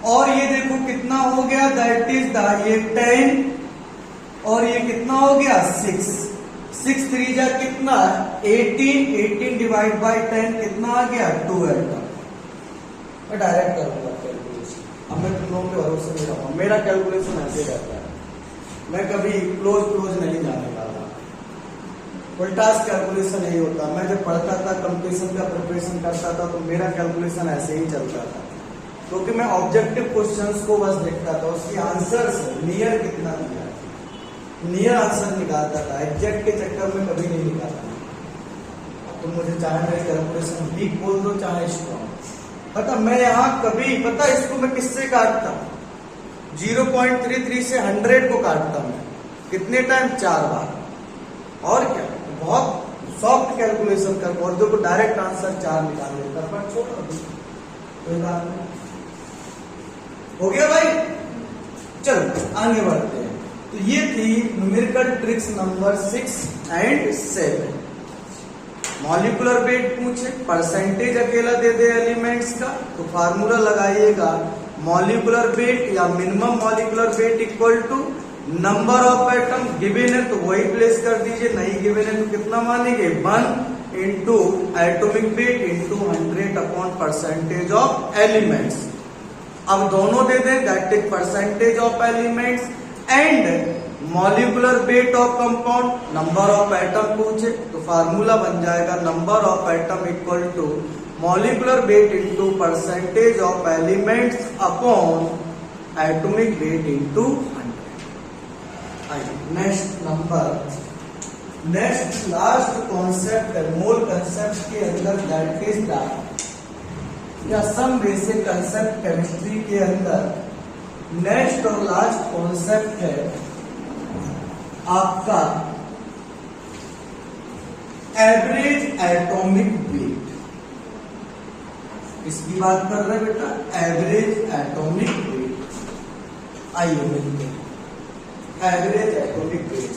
और ये देखो कितना हो गया, दैट इज ये 10 और ये कितना हो गया 6 3 जा कितना 18 डिवाइड बाई 10 कितना आ गया 12। मैं डायरेक्ट करूंगा कैलकुलेशन, अब मैं तुम लोगों के भरोसे नहीं रहूंगा, मेरा कैलकुलेशन ऐसे रहता है, मैं कभी क्लोज नहीं जाने वाला। फुल टास्क कैलकुलेशन नहीं होता। मैं जब पढ़ता था, कंपटीशन का प्रिपरेशन करता था, तो मेरा कैलकुलेशन ऐसे ही चलता था, क्योंकि मैं ऑब्जेक्टिव क्वेश्चंस को बस देखता था, उसकी आंसर से नियर कितना दिया, नियर आंसर निकालता था, एग्जैक्ट के चक्कर में कभी नहीं निकालता। तो मुझे चाहे मेरे कैलकुलेशन वीक बोल दो चाहे स्ट्रॉन्ग, पता मैं यहाँ कभी पता इसको मैं किससे काटता हूँ, 0.33 से 100 को काटता हूँ। कितने टाइम 4 बार। और क्या, बहुत सॉफ्ट कैलकुलेशन कर, और देखो डायरेक्ट आंसर 4 निकाल लेता, पर छोड़ो कोई बात नहीं। हो गया भाई, चलो आगे बढ़ते हैं। तो ये थी numerical tricks number 6 and 7। Molecular weight पूछे, परसेंटेज अकेला दे दे एलिमेंट्स का, तो फार्मूला लगाइएगा, मॉलिक्यूलर वेट या minimum molecular weight equal to number of atom. Given है तो वही प्लेस कर दीजिए, नहीं गिवन है तो कितना मानेंगे 1 into atomic weight into 100 upon percentage of elements. अब दोनों दे दें, that is percentage of elements and molecular weight of compound. Number of atom पूछे तो फार्मूला बन जाएगा number of atom equal to molecular weight into percentage of elements upon atomic weight into 100। Next number, next last concept है mole concept के अंदर, that is that या some basic concept chemistry के अंदर। नेक्स्ट और last concept है आपका average atomic wait. इसकी बात कर रहे हैं बेटा, एवरेज एटॉमिक वेट। आइए मिलते हैं average atomic wait,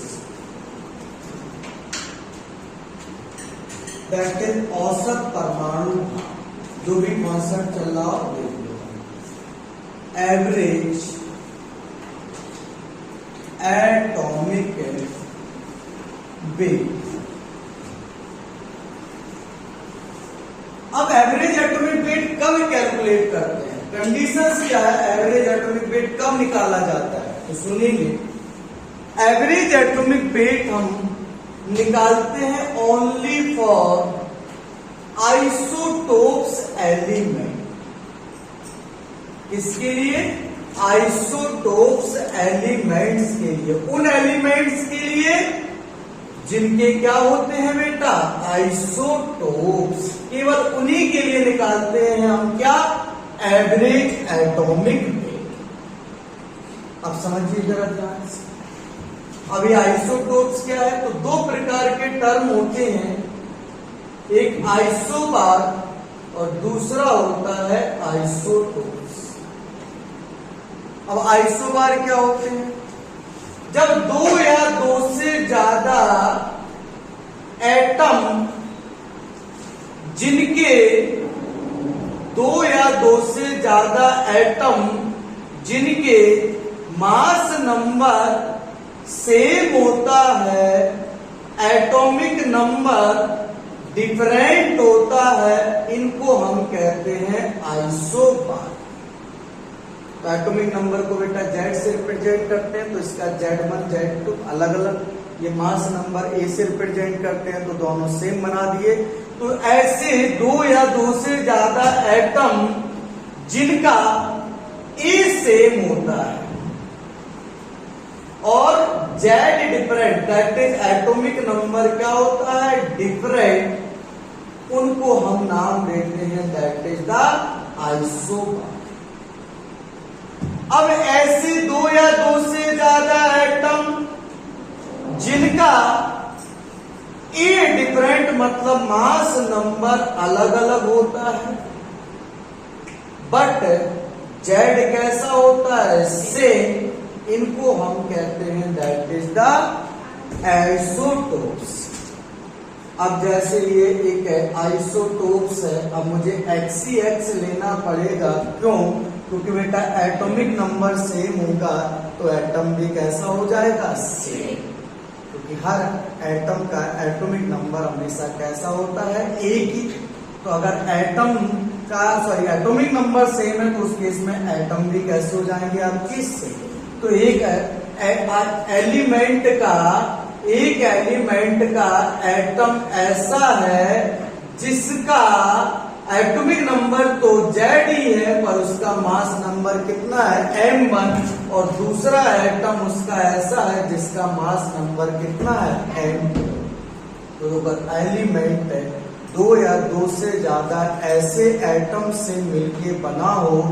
that is औसत परमाणु भार। जो भी कॉन्सेप्ट चल रहा हो देख लो, एवरेज एटॉमिक वेट। अब एवरेज एटॉमिक वेट कब कैलकुलेट करते हैं, कंडीशंस क्या है, एवरेज एटॉमिक वेट कब निकाला जाता है, तो सुनिए। एवरेज एटॉमिक वेट हम निकालते हैं ओनली फॉर आइसोटोप्स एलिमेंट। किसके लिए, आइसोटोप्स एलिमेंट्स के लिए, उन एलिमेंट्स के लिए जिनके क्या होते हैं बेटा, आइसोटोप्स। केवल उन्हीं के लिए निकालते हैं हम क्या, एवरेज एटॉमिक वेट। अब समझिए जरा ध्यान से। अभी आइसोटोप्स क्या है, तो 2 प्रकार के टर्म होते हैं, एक आइसोबार और दूसरा होता है आइसोटोप्स। अब आइसोबार क्या होते हैं, जब 2 या 2 से ज्यादा एटम जिनके 2 या 2 से ज्यादा एटम जिनके मास नंबर सेम होता है, एटॉमिक नंबर डिफरेंट होता है, इनको हम कहते हैं आइसोबार। तो एटॉमिक नंबर को बेटा जेड से रिप्रेजेंट करते हैं, तो इसका Z1 Z2 अलग अलग, ये मास नंबर ए से रिप्रेजेंट करते हैं, तो दोनों सेम बना दिए। तो ऐसे दो या दो से ज्यादा एटम जिनका ए सेम होता है और Z different, that is atomic number क्या होता है, डिफरेंट, उनको हम नाम देते हैं दैट इज द आइसोबार। अब ऐसे दो या दो से ज्यादा एटम जिनका ए डिफरेंट मतलब मास नंबर अलग अलग होता है, बट जेड कैसा होता है, सेम, इनको हम कहते हैं दैट इज द आइसोटोप्स। अब जैसे ये एक है आइसोटोप्स है, अब मुझे XCX लेना पड़ेगा, क्यों? क्योंकि बेटा एटॉमिक नंबर सेम होगा तो एटम भी कैसा हो जाएगा, सेम, क्योंकि हर एटम का एटॉमिक नंबर हमेशा कैसा होता है, एक ही। तो अगर एटम का एटॉमिक नंबर सेम है तो उस केस में एटम भी कैसे हो जाएंगे आपके सेम। तो एक एलिमेंट का एटम ऐसा है जिसका एटॉमिक नंबर तो जेड ही है पर उसका मास नंबर कितना है, M1, और दूसरा एटम उसका ऐसा है जिसका मास नंबर कितना है, M2। तो अगर एलिमेंट है दो या दो से ज्यादा ऐसे एटम से मिलके बना हो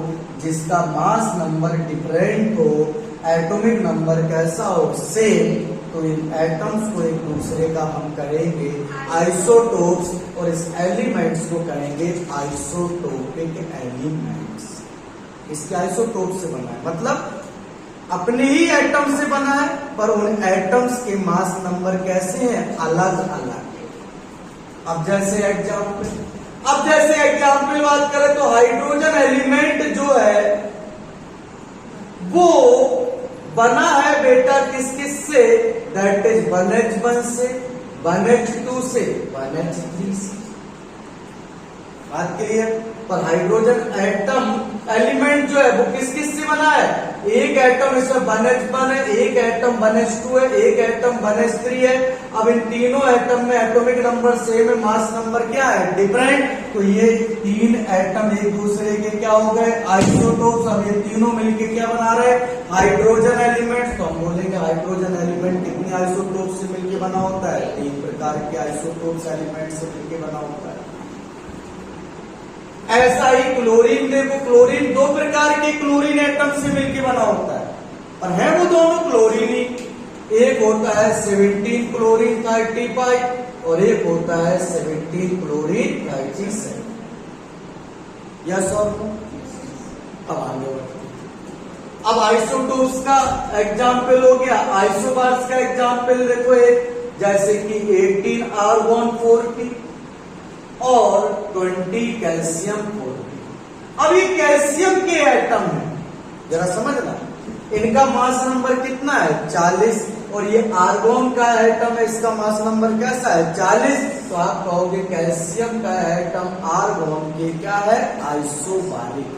जिसका मास नंबर डिफरेंट हो, एटॉमिक नंबर कैसा हो, सेम, तो इन एटम्स को एक दूसरे का हम करेंगे आइसोटोप्स और इस एलिमेंट्स को करेंगे आइसोटोपिक एलिमेंट्स। इसके आइसोटोप से बना है मतलब अपने ही एटम से बना है पर उन एटम्स के मास नंबर कैसे हैं, अलग अलग। अब जैसे एग्जाम्पल बात करें तो हाइड्रोजन एलिमेंट जो है वो बना है बेटा किस किस से, दैट इज 1H1 से, 1H2 से, 1H3 से। बात क्लियर? पर हाइड्रोजन एटम एलिमेंट जो है वो किस किस से बना है, एक एटम इसमें 1H1 है, एक एटम 1H2 है, एक एटम 1H3 है। अब इन तीनों एटम में एटॉमिक नंबर सेम है, मास नंबर क्या है, डिफरेंट। तो ये तीन एटम एक दूसरे के क्या हो गए, आइसोटोप्स। अब ये तीनों मिलके क्या बना रहे, हाइड्रोजन एलिमेंट। तो हम बोलेंगे हाइड्रोजन एलिमेंट कितने आइसोटोप से मिलके बना होता है, 3 प्रकार के आइसोटोप्स एलिमेंट से मिलके बना होता है। ऐसा ही क्लोरीन, देखो क्लोरीन 2 प्रकार के क्लोरीन एटम से मिलके बना होता है और है वो दोनों क्लोरीन ही। एक होता है 17 क्लोरीन 35 और एक होता है 17 क्लोरीन 37। यस और नो? अब आगे अब आइसोटोप्स का एग्जाम्पल हो गया, आइसोबार्स का एग्जाम्पल देखो एक, जैसे कि 18 आर्गोन 40 और 20 कैल्शियम 40। अब ये कैल्शियम के एटम है, जरा समझना, इनका मास नंबर कितना है, 40, और ये आर्गोन का एटम है, इसका मास नंबर कैसा है, 40। तो आप कहोगे कैल्शियम का एटम आर्गोन के क्या है, आइसोबारिक।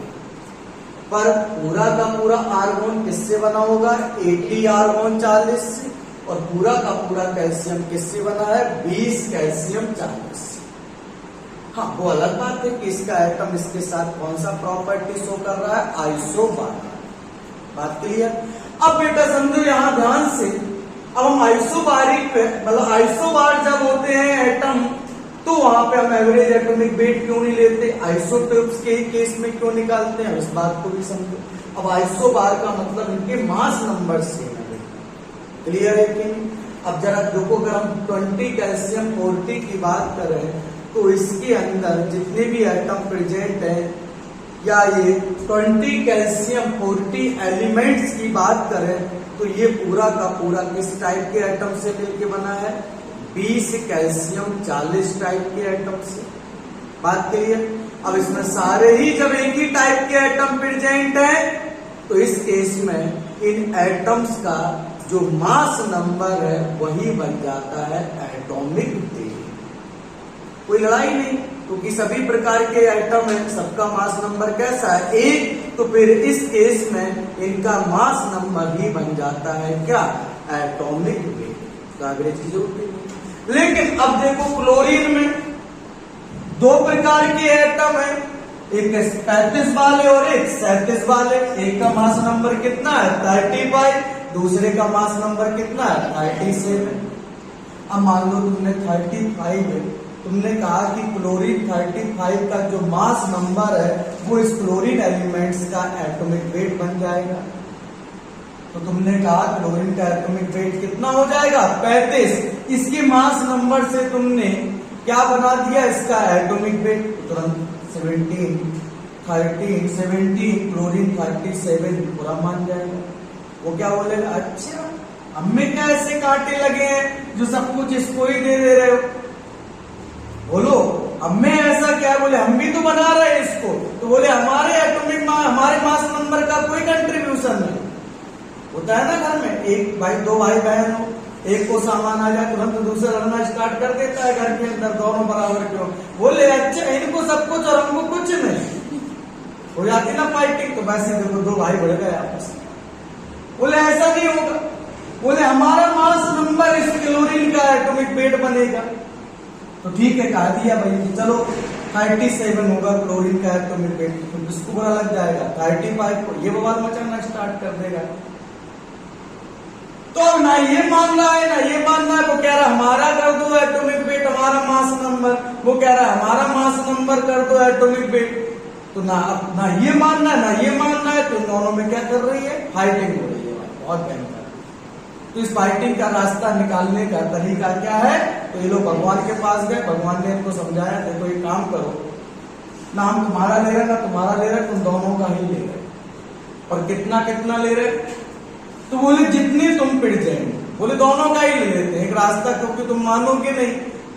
पर पूरा का पूरा आर्गोन किससे बना होगा, 80 आर्गोन 40 से, और पूरा का पूरा कैल्शियम किससे बना है, 20 कैल्शियम 40। हाँ, वो अलग बात है कि इसका एटम इसके साथ कौन सा प्रॉपर्टी शो कर रहा है, आइसोबार। बात क्लियर? अब बेटा समझो यहां ध्यान से, अब हम आइसोबारिक पे मतलब आइसोबार जब होते हैं एटम तो वहां पे हम एवरेज एटॉमिक वेट क्यों नहीं लेते, आइसोटोप्स के केस में क्यों निकालते हैं, इस बात को भी समझो। अब आइसोबार का मतलब इनके मास नंबर से क्लियर है कि नहीं? अब जरा देखो, अगर हम 20 कैल्शियम 40 की बात करें तो इसके अंदर जितने भी एटम प्रेजेंट हैं, या ये 20 कैल्शियम 40 एलिमेंट्स की बात करें तो ये पूरा का पूरा किस टाइप के एटम से मिलके बना है, 20 कैल्शियम 40 टाइप के एटम से। बात क्लियर? अब इसमें सारे ही जब एक ही टाइप के एटम प्रेजेंट है तो इस केस में इन एटम्स का जो मास नंबर है वही बन जाता है एटॉमिक वेट। कोई लड़ाई नहीं, क्योंकि सभी प्रकार के आइटम है, सबका मास नंबर कैसा है, एक। तो फिर इस केस में इनका मास नंबर ही बन जाता है क्या, एटॉमिक वेट। तो एवरेज की जरूरत नहीं। लेकिन अब देखो क्लोरीन में दो प्रकार के एटम है, एक 35 वाले और एक 37 वाले। एक का मास नंबर कितना है 35, दूसरे का मास नंबर कितना है 37। अब मान लो तुमने 35 है, तुमने कहा कि क्लोरीन 35 का जो मास नंबर है वो इस क्लोरीन एलिमेंट्स का एटॉमिक वेट बन जाएगा। तो तुमने कहा क्लोरीन का एटॉमिक वेट कितना हो जाएगा 35। इसके मास नंबर से तुमने क्या बना दिया, इसका एटॉमिक वेट। तुरंत 17 क्लोरीन 37 पूरा मान जाएगा। वो क्या बोलेगा, अच्छा हमें क्या ऐसे कांटे लगे हैं जो सब कुछ इसको ही दे रहे हो, बोलो हमें ऐसा क्या, बोले हम भी तो बना रहे हैं इसको। तो बोले हमारे एटॉमिक हमारे मास नंबर का कोई कंट्रीब्यूशन नहीं होता है ना। घर में एक भाई दो भाई बहन हो, एक को सामान आ जाए तुरंत दूसरा लड़ना स्टार्ट कर देता है घर के अंदर, दोनों बराबर क्यों। बोले अच्छा इनको सब कुछ और हमको कुछ नहीं, हो जाती ना फाइटिंग। तो वैसे देखो दो भाई बढ़ गए आपस में, बोले ऐसा नहीं होगा। बोले हमारा मास नंबर इस क्लोरीन का एटॉमिक वेट बनेगा। तो ठीक है कहा दिया भाई, चलो 37 होगा क्लोरीन का एटॉमिक वेट। तो किसको बुरा लग जाएगा 35 को, ये बवाल मचाना स्टार्ट कर देगा। तो अब ना ये मान रहा है ना ये मान रहा है, वो कह रहा है हमारा कर दो एटॉमिक वेट, हमारा मास नंबर, वो कह रहा है हमारा मास नंबर कर दो एटॉमिक वेट। तो ना ये मानना है ना ये मानना है, तो दोनों में क्या कर रही है, फाइटिंग हो रही है, बहुत भयंकर। तो इस फाइटिंग का रास्ता निकालने का तरीका क्या है, तो ये लोग भगवान के पास गए, भगवान ने इनको समझाया देखो ये काम करो, ना हम तुम्हारा ले रहे ना तुम्हारा ले रहे, तुम दोनों का ही ले रहे। और कितना कितना ले रहे, तो बोले जितनी तुम पिट जाएंगे, बोले दोनों का ही ले लेते हैं एक रास्ता, क्योंकि तुम मानोगे नहीं।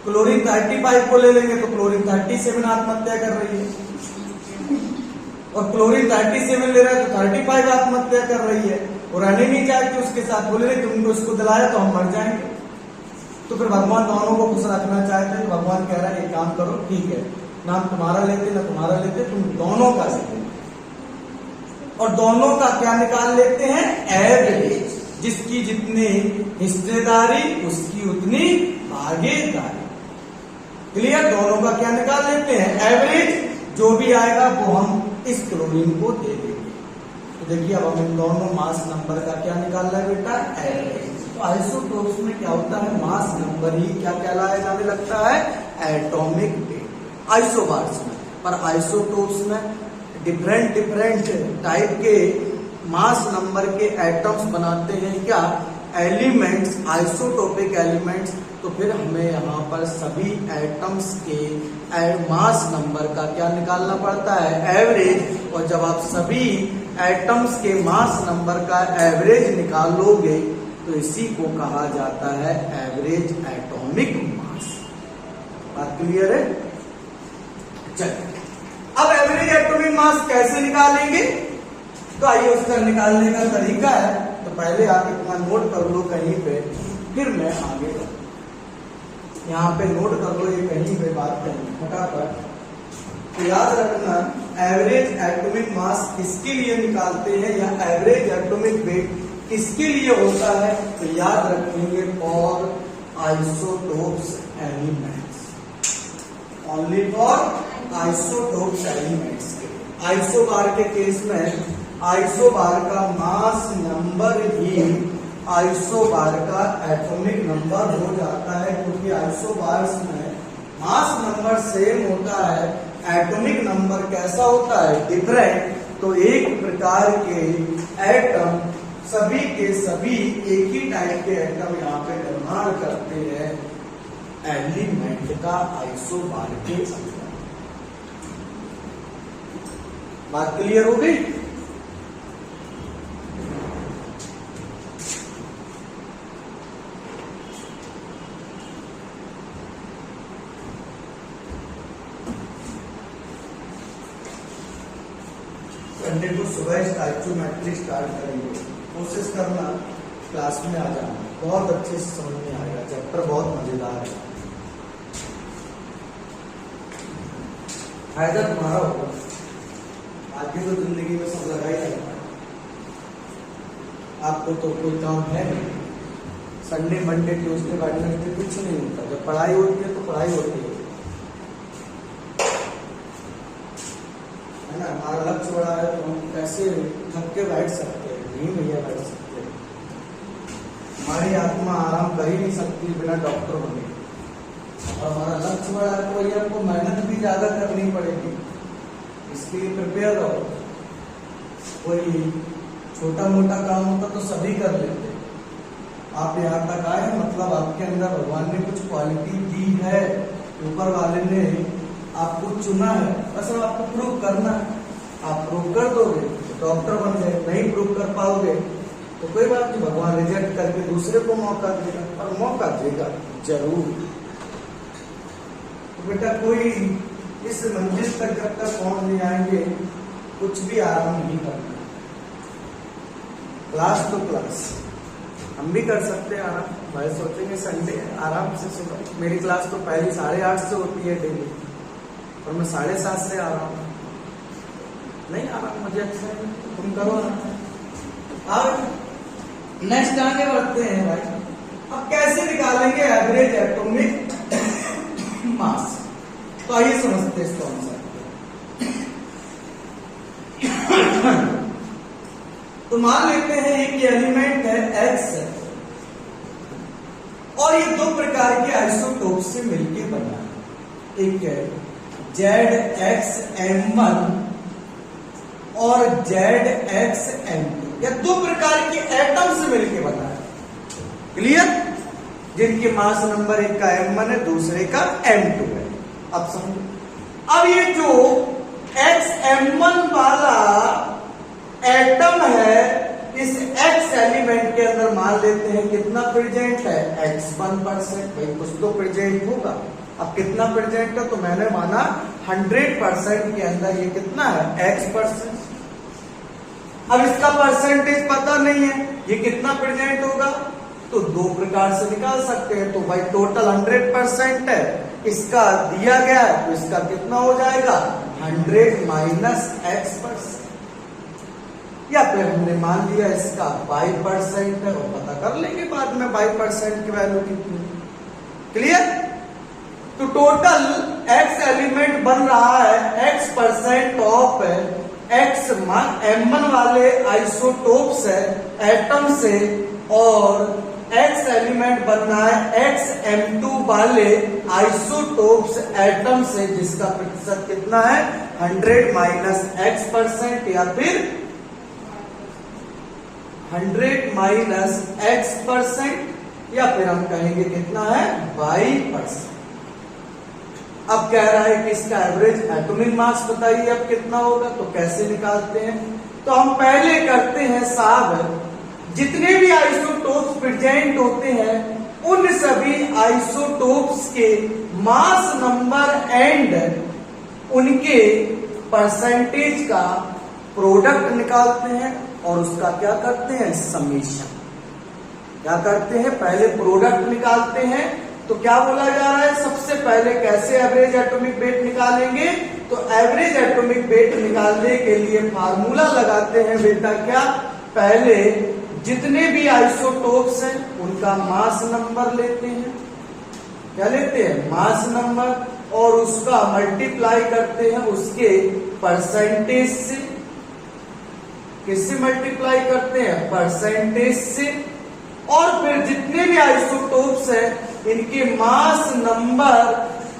क्लोरीन 35 को ले लेंगे तो क्लोरीन 37 आत्महत्या कर रही है, और क्लोरीन 37 ले रहा है तो 35 आत्महत्या कर रही है, और रहने नहीं चाहती उसके साथ। बोले नहीं तुमको इसको दिलाया तो हम मर जाएंगे। तो फिर भगवान दोनों को खुश रखना चाहते हैं। भगवान कह रहा है ये काम करो, ठीक है ना हम तुम्हारा लेते ना तुम्हारा लेते, तुम दोनों का लेते, और दोनों का क्या निकाल लेते हैं, एवरेज। जिसकी जितनी हिस्सेदारी उसकी उतनी भागीदारी। क्लियर, दोनों का क्या निकाल लेते हैं, एवरेज। जो भी आएगा वो हम इस क्लोरीन को दे देंगे। तो देखिए अब हम इन दोनों मास नंबर का क्या निकाल रहे हैं बेटा, एवरेज। तो आइसोटोप्स में क्या होता है, मास नंबर ही क्या कहलाया जाने लगता है, एटॉमिक वेट। आइसोबार्स में, पर आइसोटोप्स में डिफरेंट टाइप के मास नंबर के एटम्स बनाते हैं क्या, एलिमेंट्स, आइसोटोपिक एलिमेंट्स। तो फिर हमें यहाँ पर सभी एटम्स के मास नंबर का क्या निकालना पड़ता है, एवरेज। और जब आप सभी एटम्स के मास नंबर का एवरेज निकालोगे तो इसी को कहा जाता है एवरेज एटॉमिक मास। बात क्लियर है। चलिए अब एवरेज एटॉमिक मास कैसे निकालेंगे, तो आइए उसका निकालने का तरीका है। तो पहले आप इतना नोट कर लो कहीं पे, फिर मैं आगे बढ़ूं। यहाँ पे नोट कर लो, ये कहीं पे बात करें फटाफट। तो याद रखना एवरेज एटॉमिक मास किसके लिए निकालते हैं, या एवरेज एटॉमिक वेट किसके लिए होता है। तो याद रखेंगे for isotopes elements, only for isotopes elements. Isobar के केस में आइसोबार का मास नंबर ही आइसोबार का एटॉमिक नंबर हो जाता है, क्योंकि आइसोबार्स में मास नंबर सेम होता है, एटॉमिक नंबर कैसा होता है, डिफरेंट। तो एक प्रकार के एटम सभी के सभी एक ही टाइप के एटम यहाँ पे निर्माण करते हैं एलिमेंट का आइसोबार के अंदर। बात क्लियर हो गई। संडे को सुबह स्टाइचोमेट्री स्टार्ट करेंगे, कोशिश करना क्लास में आ जाना, बहुत अच्छे से समझ में आएगा, चैप्टर बहुत मजेदार है। फायदा तुम्हारा होगा, आगे तो जिंदगी में सब लगा ही रहता है। आपको तो कोई काम है नहीं, संडे मंडे ट्यूसडे वेडनेसडे कुछ नहीं होता। जब पढ़ाई होती है तो पढ़ाई होती है ना। हमारा लक्ष्य बड़ा है तो हम कैसे थक के बैठ सकते हैं? नहीं भैया बैठ सकते। हमारी आत्मा आराम कर ही नहीं सकती बिना डॉक्टर बने। और हमारा लक्ष्य बड़ा है तो भैया हमको मेहनत भी ज्यादा करनी पड़ेगी, इसके लिए प्रिपेयर रहो। कोई छोटा मोटा काम होता तो सभी कर लेते। आप यहाँ तक आए, मतलब आपके अंदर भगवान ने कुछ क्वालिटी दी है, ऊपर वाले ने आपको चुना है, बस अब आपको प्रूव करना है। आप प्रूव कर दोगे तो डॉक्टर बन गए, नहीं प्रूव कर पाओगे तो कोई बात नहीं, भगवान रिजेक्ट करके दूसरे को मौका देगा, और मौका देगा जरूर। तो बेटा कोई इस मंजिल तक जब तक पहुंच नहीं आएंगे कुछ भी आराम नहीं करना। क्लास तो क्लास हम भी कर सकते हैं आराम। भाई सोचेंगे संडे आराम से सुबह, मेरी क्लास तो पहली 8:30 से होती है डेली, और मैं 7:30 से आ रहा हूँ। नहीं आ रहा, मुझे अच्छा है, तुम करो ना। अब नेक्स्ट आगे बढ़ते हैं भाई। अब कैसे निकालेंगे एवरेज एटॉमिक मास? तो आइए समझते हैं इसको आंसर। तो मान लेते हैं एक एलिमेंट है X, और ये दो प्रकार के आइसोटोप से मिलकर बना है। एक है ZXM1 और ZXM2, या दो प्रकार के एटम से मिलकर बना है। क्लियर? जिनके मास नंबर एक का M1 है, दूसरे का M2 है। अब समझो, अब ये जो XM1 वाला एटम है, इस X एलिमेंट के अंदर मान लेते हैं कितना प्रेजेंट है? X1%। भाई कुछ तो प्रेजेंट होगा। अब कितना प्रेजेंट है? तो मैंने माना 100% के अंदर ये कितना है? X%। अब इसका परसेंटेज पता नहीं है, ये कितना प्रेजेंट होगा? तो दो प्रकार से निकाल सकते हैं। तो भाई टोटल 100% है, इसका दिया गया है तो इसका कितना हो जाएगा? 100 माइनस X%। या फिर हमने मान लिया इसका Y% है, और पता कर लेंगे बाद में Y% की वैल्यू कितनी। क्लियर? तो टोटल X एलिमेंट बन रहा है X% ऑफ X M1 वाले आइसोटोप्स है एटम से, और X एलिमेंट बन रहा है XM2 वाले आइसोटोप्स एटम से, जिसका प्रतिशत कितना है? 100 माइनस X%, या फिर 100 माइनस X%, या फिर हम कहेंगे कितना है? Y%। अब कह रहा है कि इसका एवरेज एटॉमिक मास बताइए अब कितना होगा। तो कैसे निकालते हैं? तो हम पहले करते हैं साहब, जितने भी आइसोटोप्स प्रेजेंट होते हैं उन सभी आइसोटोप्स के मास नंबर एंड उनके परसेंटेज का प्रोडक्ट निकालते हैं, और उसका क्या करते हैं? समेशन। क्या करते हैं? पहले प्रोडक्ट निकालते हैं। तो क्या बोला जा रहा है? सबसे पहले कैसे एवरेज एटॉमिक वेट निकालेंगे? तो एवरेज एटॉमिक वेट निकालने के लिए फार्मूला लगाते हैं बेटा। क्या? पहले जितने भी आइसोटोप्स हैं उनका मास नंबर लेते हैं। क्या लेते हैं? मास नंबर, और उसका मल्टीप्लाई करते हैं उसके परसेंटेज से। किससे मल्टीप्लाई करते हैं? परसेंटेज से। और फिर जितने भी आइसोटोप्स हैं इनके मास नंबर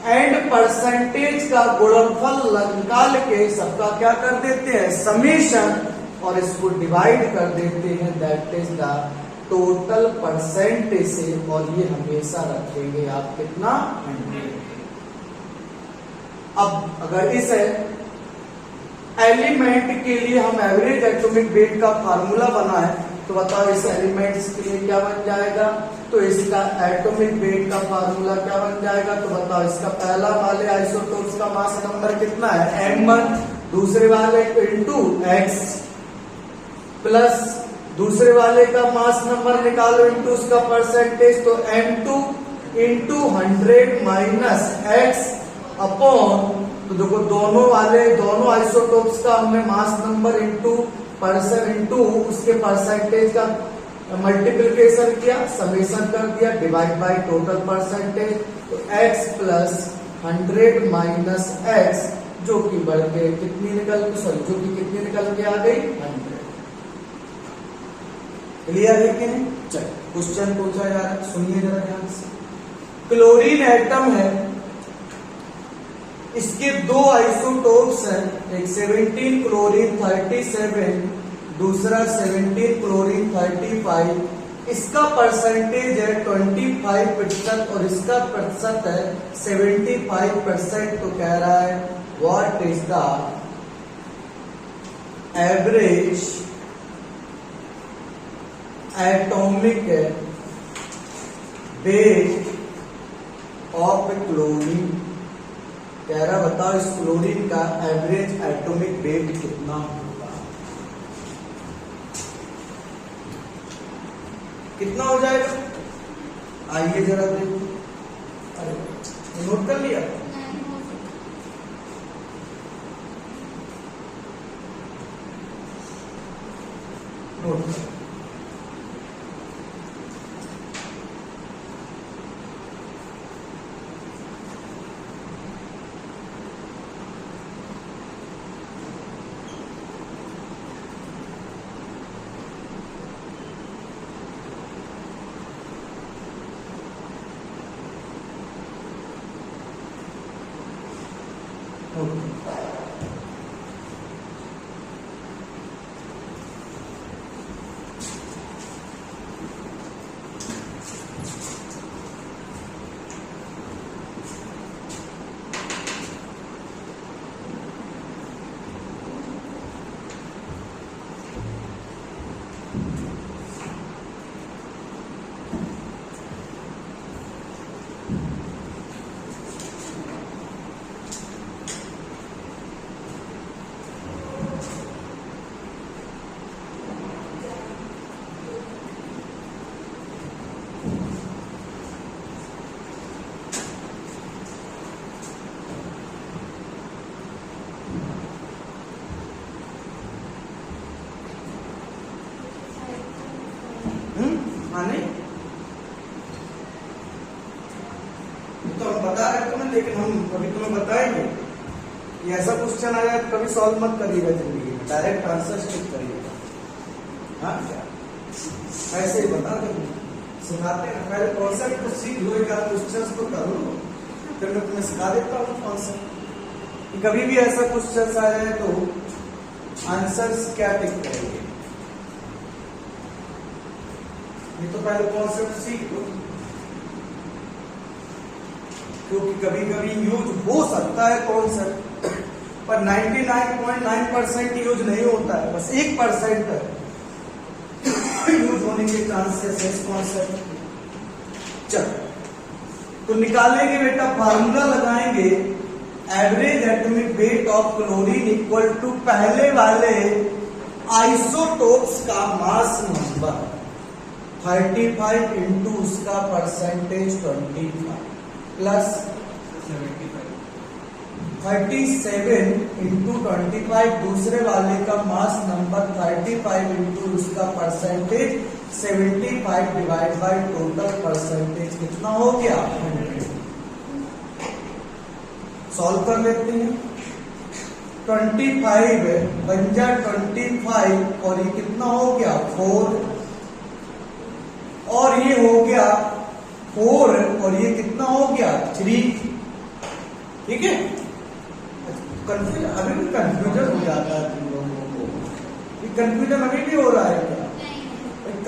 एंड परसेंटेज का गुणनफल निकाल के सबका क्या कर देते हैं? समेशन, और इसको डिवाइड कर देते हैं, that is the total percentage से, और ये हमेशा रखेंगे आप कितना? 100। अब अगर इस एलिमेंट के लिए हम एवरेज एटॉमिक वेट का फार्मूला बना है, तो बताओ इस एलिमेंट्स के लिए क्या बन जाएगा? तो इसका एटॉमिक वेट का फार्मूला क्या बन जाएगा? तो बताओ, इसका पहला वाले आइसोटोप्स का मास नंबर कितना है? M1, दूसरे वाले इंटू X, प्लस दूसरे वाले का मास नंबर निकालो इंटू उसका परसेंटेज, तो M2 into 100 minus X upon तो देखो दोनों आइसोटोप्स का हमने mass number into percent into उसके परसेंटेज का मल्टीप्लिकेशन किया, समेशन कर दिया, डिवाइड बाय टोटल परसेंटेज। तो x प्लस 100 माइनस x जो कि बढ़ के कितनी निकल के आ गई 100। क्लियर है कि नहीं? चलिए क्वेश्चन पूछा जा रहा है, सुनिए जरा ध्यान से। क्लोरीन एटम है, इसके दो आइसोटोप्स हैं, एक 17 क्लोरीन 37, दूसरा 17 क्लोरीन 35। इसका परसेंटेज है 25% और इसका प्रतिशत है 75%। तो कह रहा है what is the average atomic weight of chlorine. कह रहा बताओ इस क्लोरीन का एवरेज एटॉमिक वेट कितना होगा, कितना हो जाएगा? आइए जरा देखो। अरे नोट कर लिया? नोट कर। तो हम बता रहे थे ना, लेकिन हम कभी तुम्हें बताएंगे ये ऐसा क्वेश्चन आया तो कभी सॉल्व मत करिएगा जिंदगी में, डायरेक्ट आंसर स्टिक करिएगा। हाँ क्या ऐसे ही बता देंगे, सिखाते हैं। पहले कॉन्सेप्ट को सीख लो, एक आध क्वेश्चन को कर लो, फिर मैं तुम्हें सिखा देता हूँ कॉन्सेप्ट। कभी भी ऐसा क्वेश्चन आया है तो आंसर्स क्या टिक करेंगे, ये तो पहले कॉन्सेप्ट सीख लो, क्योंकि कभी कभी यूज हो सकता है कॉन्सेप्ट, पर 99.9% यूज नहीं होता है, बस 1% यूज होने के चांसेस है इस कॉन्सेप्ट। चलो तो निकालेंगे बेटा, फार्मूला लगाएंगे average atomic weight of chlorine equal to पहले वाले आइसोटोप्स का मास नंबर 35 इंटू उसका परसेंटेज 25 प्लस 37 इंटू 25 दूसरे वाले का मास नंबर 35 इंटू उसका percentage 75 divide by total percentage कितना हो गया 100। सॉल्व कर लेते हैं। 25 बन जा 25 और ये कितना हो गया 4 और ये हो गया 4 और ये कितना हो गया 3। ठीक है, कंफ्यूजन अभी भी कंफ्यूजन हो जाता है तुम लोगों को, ये कंफ्यूजन अभी भी हो रहा है क्या?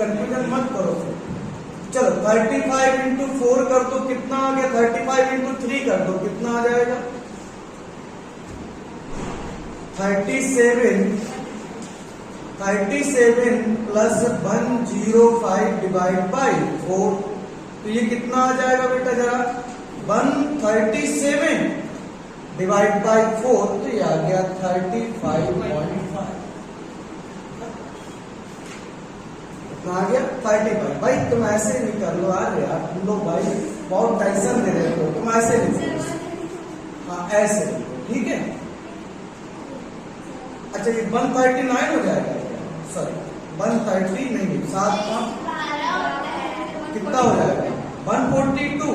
कंफ्यूजन मत करो फिर। चलो 35 इंटू 4 कर दो कितना आ गया, 35 इंटू 3 कर दो कितना आ जाएगा 37 प्लस 105 डिवाइड बाई 4, तो ये कितना आ जाएगा बेटा जरा 137 डिवाइड बाई 4, तो ये आ गया 35.5 आ गया 35। भाई तुम ऐसे नहीं कर लो यार, तुम लोग भाई बहुत टेंशन दे रहे हो, तुम ऐसे नहीं। ऐसे ठीक है। अच्छा ये 139 हो जाएगा, सॉरी 130 नहीं, 7 कितना हो जाएगा 142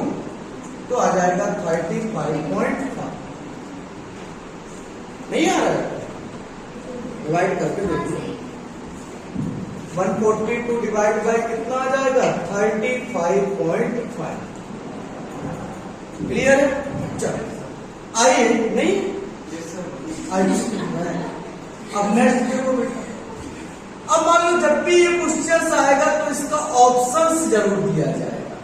तो आ जाएगा 35.5। नहीं आ रहा है, डिवाइड करके देखिए 142 डिवाइड बाय कितना आ जाएगा 35.5। क्लियर है? चलो आइए, नहीं आइए अब नेक्स्ट देखो बेटा। अब मान लो जब भी ये क्वेश्चन आएगा तो इसका ऑप्शंस जरूर दिया जाएगा।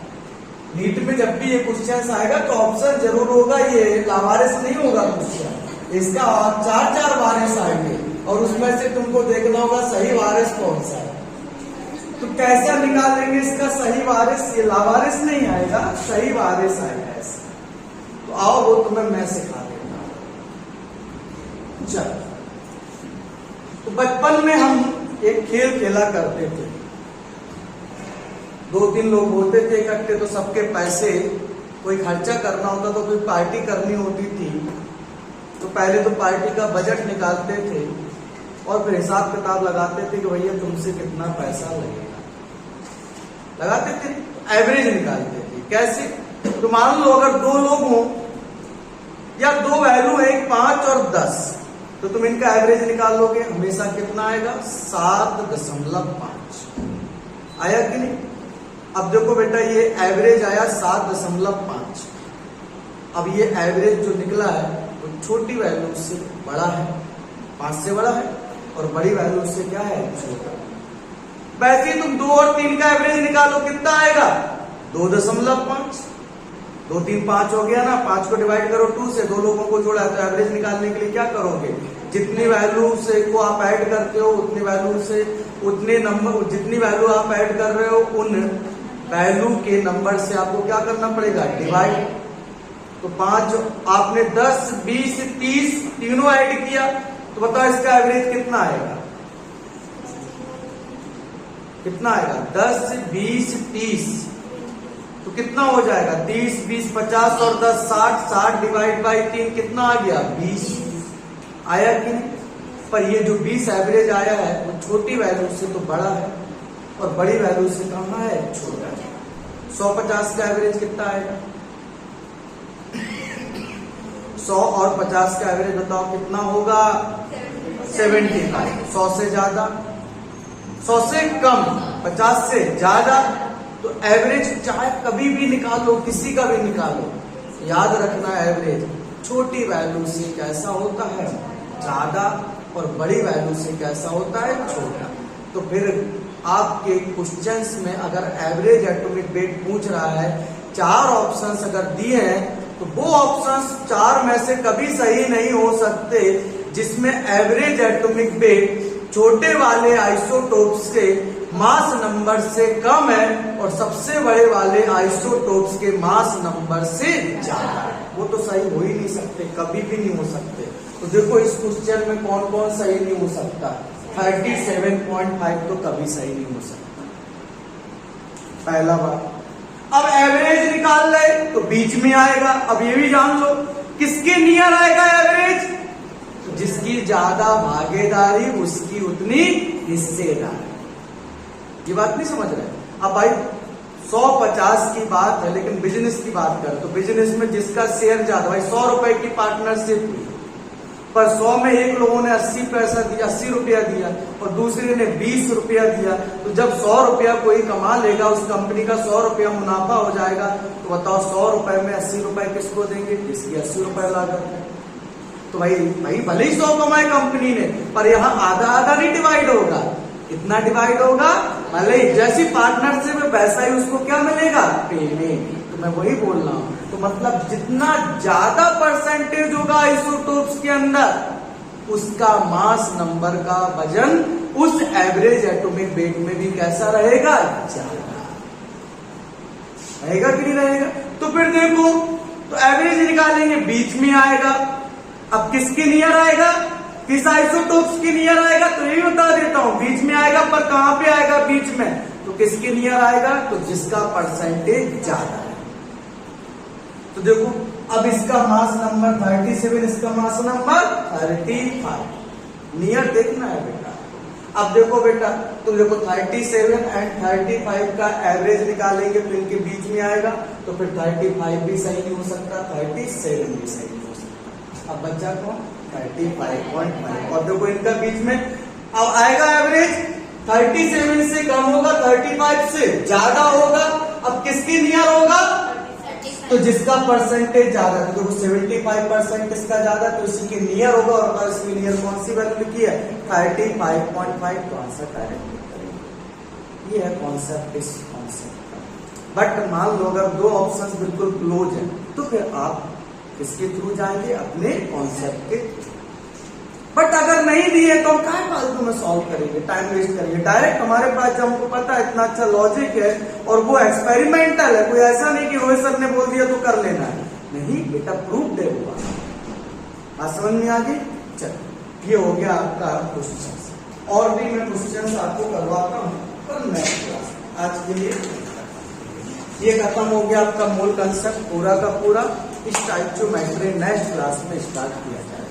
नीट में जब भी ये क्वेश्चन आएगा तो ऑप्शन जरूर होगा, ये लावारिस नहीं होगा क्वेश्चन। इसका 4 वारिस आएंगे और उसमें से तुमको देखना होगा सही वारिस कौन सा है। तो कैसा निकालेंगे इसका सही वारिस? ये लावारिस नहीं आएगा, सही वारिस आएगा ऐसे। तो आओ वो तुम्हें मैं सिखा देता हूं। चलो, तो बचपन में हम एक खेल खेला करते थे। 2-3 लोग होते थे इकट्ठे, तो सबके पैसे कोई खर्चा करना होता तो कोई पार्टी करनी होती थी। तो पहले तो पार्टी का बजट निकालते थे और फिर हिसाब किताब लगाते थे कि भैया तुमसे कितना पैसा लगेगा, लगाते थे, एवरेज निकालते थे। कैसे? तो मान लो अगर 2 लोग हों या 2 वैल्यू है 5 और 10, तो तुम इनका एवरेज निकाल लोगे, हमेशा कितना आएगा 7.5 आया कि नहीं? अब देखो बेटा ये एवरेज आया 7.5। अब ये एवरेज जो निकला है वो छोटी वैल्यू से बड़ा है, 5 से बड़ा है, और बड़ी वैल्यू से क्या है, छोटा। वैसे ही तुम 2 और 3 का एवरेज निकालो, कितना आएगा 2.5। 2, 3, 5 हो गया ना, 5 को डिवाइड करो 2 से, 2 लोगों को जोड़ा, तो एवरेज निकालने के लिए क्या करोगे, जितनी वैल्यू से को आप ऐड करते हो उतनी वैल्यू से उतने नंबर, जितनी वैल्यू आप ऐड कर रहे हो उन वैल्यू के नंबर से आपको क्या करना पड़ेगा, डिवाइड। तो 5 आपने 10, 20, 30 तीनों ऐड किया, तो बताओ इसका एवरेज कितना आएगा, कितना आएगा 10, 20, 30, तो कितना हो जाएगा 30, 20, 50 और 10 60, 60 डिवाइड बाई 3 कितना आ गया 20 आया कि नहीं? पर ये जो 20 एवरेज आया है वो छोटी वैल्यू से तो बड़ा है और बड़ी वैल्यू से कहाँ है, छोटा है। 150 का एवरेज कितना आएगा, 100 और 50 का एवरेज बताओ कितना होगा 75। 100 से ज्यादा, 100 से कम, 50 से ज्यादा, तो एवरेज चाहे कभी भी निकालो, किसी का भी निकालो, याद रखना एवरेज छोटी वैल्यू से कैसा होता है, ज्यादा, और बड़ी वैल्यू से कैसा होता है, छोटा। तो फिर आपके क्वेश्चंस में अगर एवरेज एटॉमिक वेट पूछ रहा है, 4 ऑप्शंस अगर दिए हैं, तो वो ऑप्शंस 4 में से कभी सही नहीं हो सकते जिसमें एवरेज एटॉमिक वेट छोटे वाले आइसोटोप्स के मास नंबर से कम है और सबसे बड़े वाले आइसोटोप्स के मास नंबर से ज्यादा है। वो तो सही हो ही नहीं सकते, कभी भी नहीं हो सकते। तो देखो इस क्वेश्चन में कौन कौन सही नहीं हो सकता, 37.5 तो कभी सही नहीं हो सकता, पहला बात। अब एवरेज निकाल ले तो बीच में आएगा। अब ये भी जान लो किसके नियर आएगा एवरेज, जिसकी ज्यादा भागीदारी उसकी उतनी हिस्सेदारी। ये बात नहीं समझ रहे? अब भाई 100-50 की बात है, लेकिन बिजनेस की बात कर तो बिजनेस में जिसका शेयर ज्यादा, भाई 100 रुपए की पार्टनरशिप हुई, पर 100 में एक लोगों ने 80 रुपया दिया और दूसरे ने 20 रुपया दिया। तो जब 100 रुपया कोई कमा लेगा, उस कंपनी का 100 रुपया मुनाफा हो जाएगा, तो बताओ 100 रुपए में 80 रुपए किसको देंगे, जिसकी 80 रुपए लागत है। तो भाई भले ही 100 कमाए कंपनी ने, पर यहाँ आधा आधा नहीं डिवाइड होगा, कितना डिवाइड होगा, भले ही जैसी पार्टनरशिप में वैसा ही उसको क्या मिलेगा, पेमेंट। तो मैं वही बोल रहा हूं, तो मतलब जितना ज्यादा परसेंटेज होगा आइसोटोप्स के अंदर, उसका मास नंबर का वजन उस एवरेज एटॉमिक वेट में भी कैसा रहेगा, ज्यादा रहेगा कि नहीं रहेगा। तो फिर देखो, तो एवरेज निकालेंगे, बीच में आएगा। अब किसके नियर आएगा, किस आइसोटोप्स के नियर आएगा, तो यही बता देता हूं, बीच में आएगा। पर कहां पे आएगा बीच में, तो किसके नियर आएगा, तो जिसका परसेंटेज ज्यादा है। तो तो देखो अब इसका मास नंबर 37, इसका मास नंबर 35। नियर देखना है बेटा। अब देखो बेटा, तो देखो 37 एंड 35 का एवरेज निकालेंगे तो इनके बीच में आएगा, तो फिर 35 भी सही नहीं हो सकता, 37 भी सही नहीं हो सकता। अब बच्चा कौन? 35.5। और देखो इनका बीच में अब आएगा एवरेज 37 से कम होगा, 35 से ज्यादा होगा। अब किसकी नियर होगा? तो जिसका परसेंटेज ज्यादा, तो देखो 75% इसका ज्यादा, तो इसी के नियर होगा। और इसकी नियर कौन सी वैल्यू लिखी है? 35.5। तो आंसर डायरेक्ट करेंगे। ये है कॉन्सेप्ट इस कॉन्सेप्ट का। बट मान लो अगर दो ऑप्शंस बिल्कुल क्लोज है, तो फिर आप किसके थ्रू जाएंगे? अपने कॉन्सेप्ट के थ्रू। बट अगर नहीं दिए तो हम क्या फालतू में सॉल्व करेंगे, टाइम वेस्ट करेंगे। डायरेक्ट हमारे पास जब हमको पता है इतना अच्छा लॉजिक है और वो एक्सपेरिमेंटल है, कोई ऐसा नहीं कि रोहित सर ने बोल दिया तो कर लेना है, नहीं बेटा, प्रूफ है हुआ। बात समझ में आ गई? चलो, ये हो गया आपका क्वेश्चन। और भी मैं क्वेश्चन आपको करवाता हूँ पर नेक्स्ट क्लास। आज के लिए ये खत्म हो गया आपका मूल कंसेप्ट पूरा का पूरा। इस टाइप जो मैट्रिक नेक्स्ट क्लास में स्टार्ट किया जाए।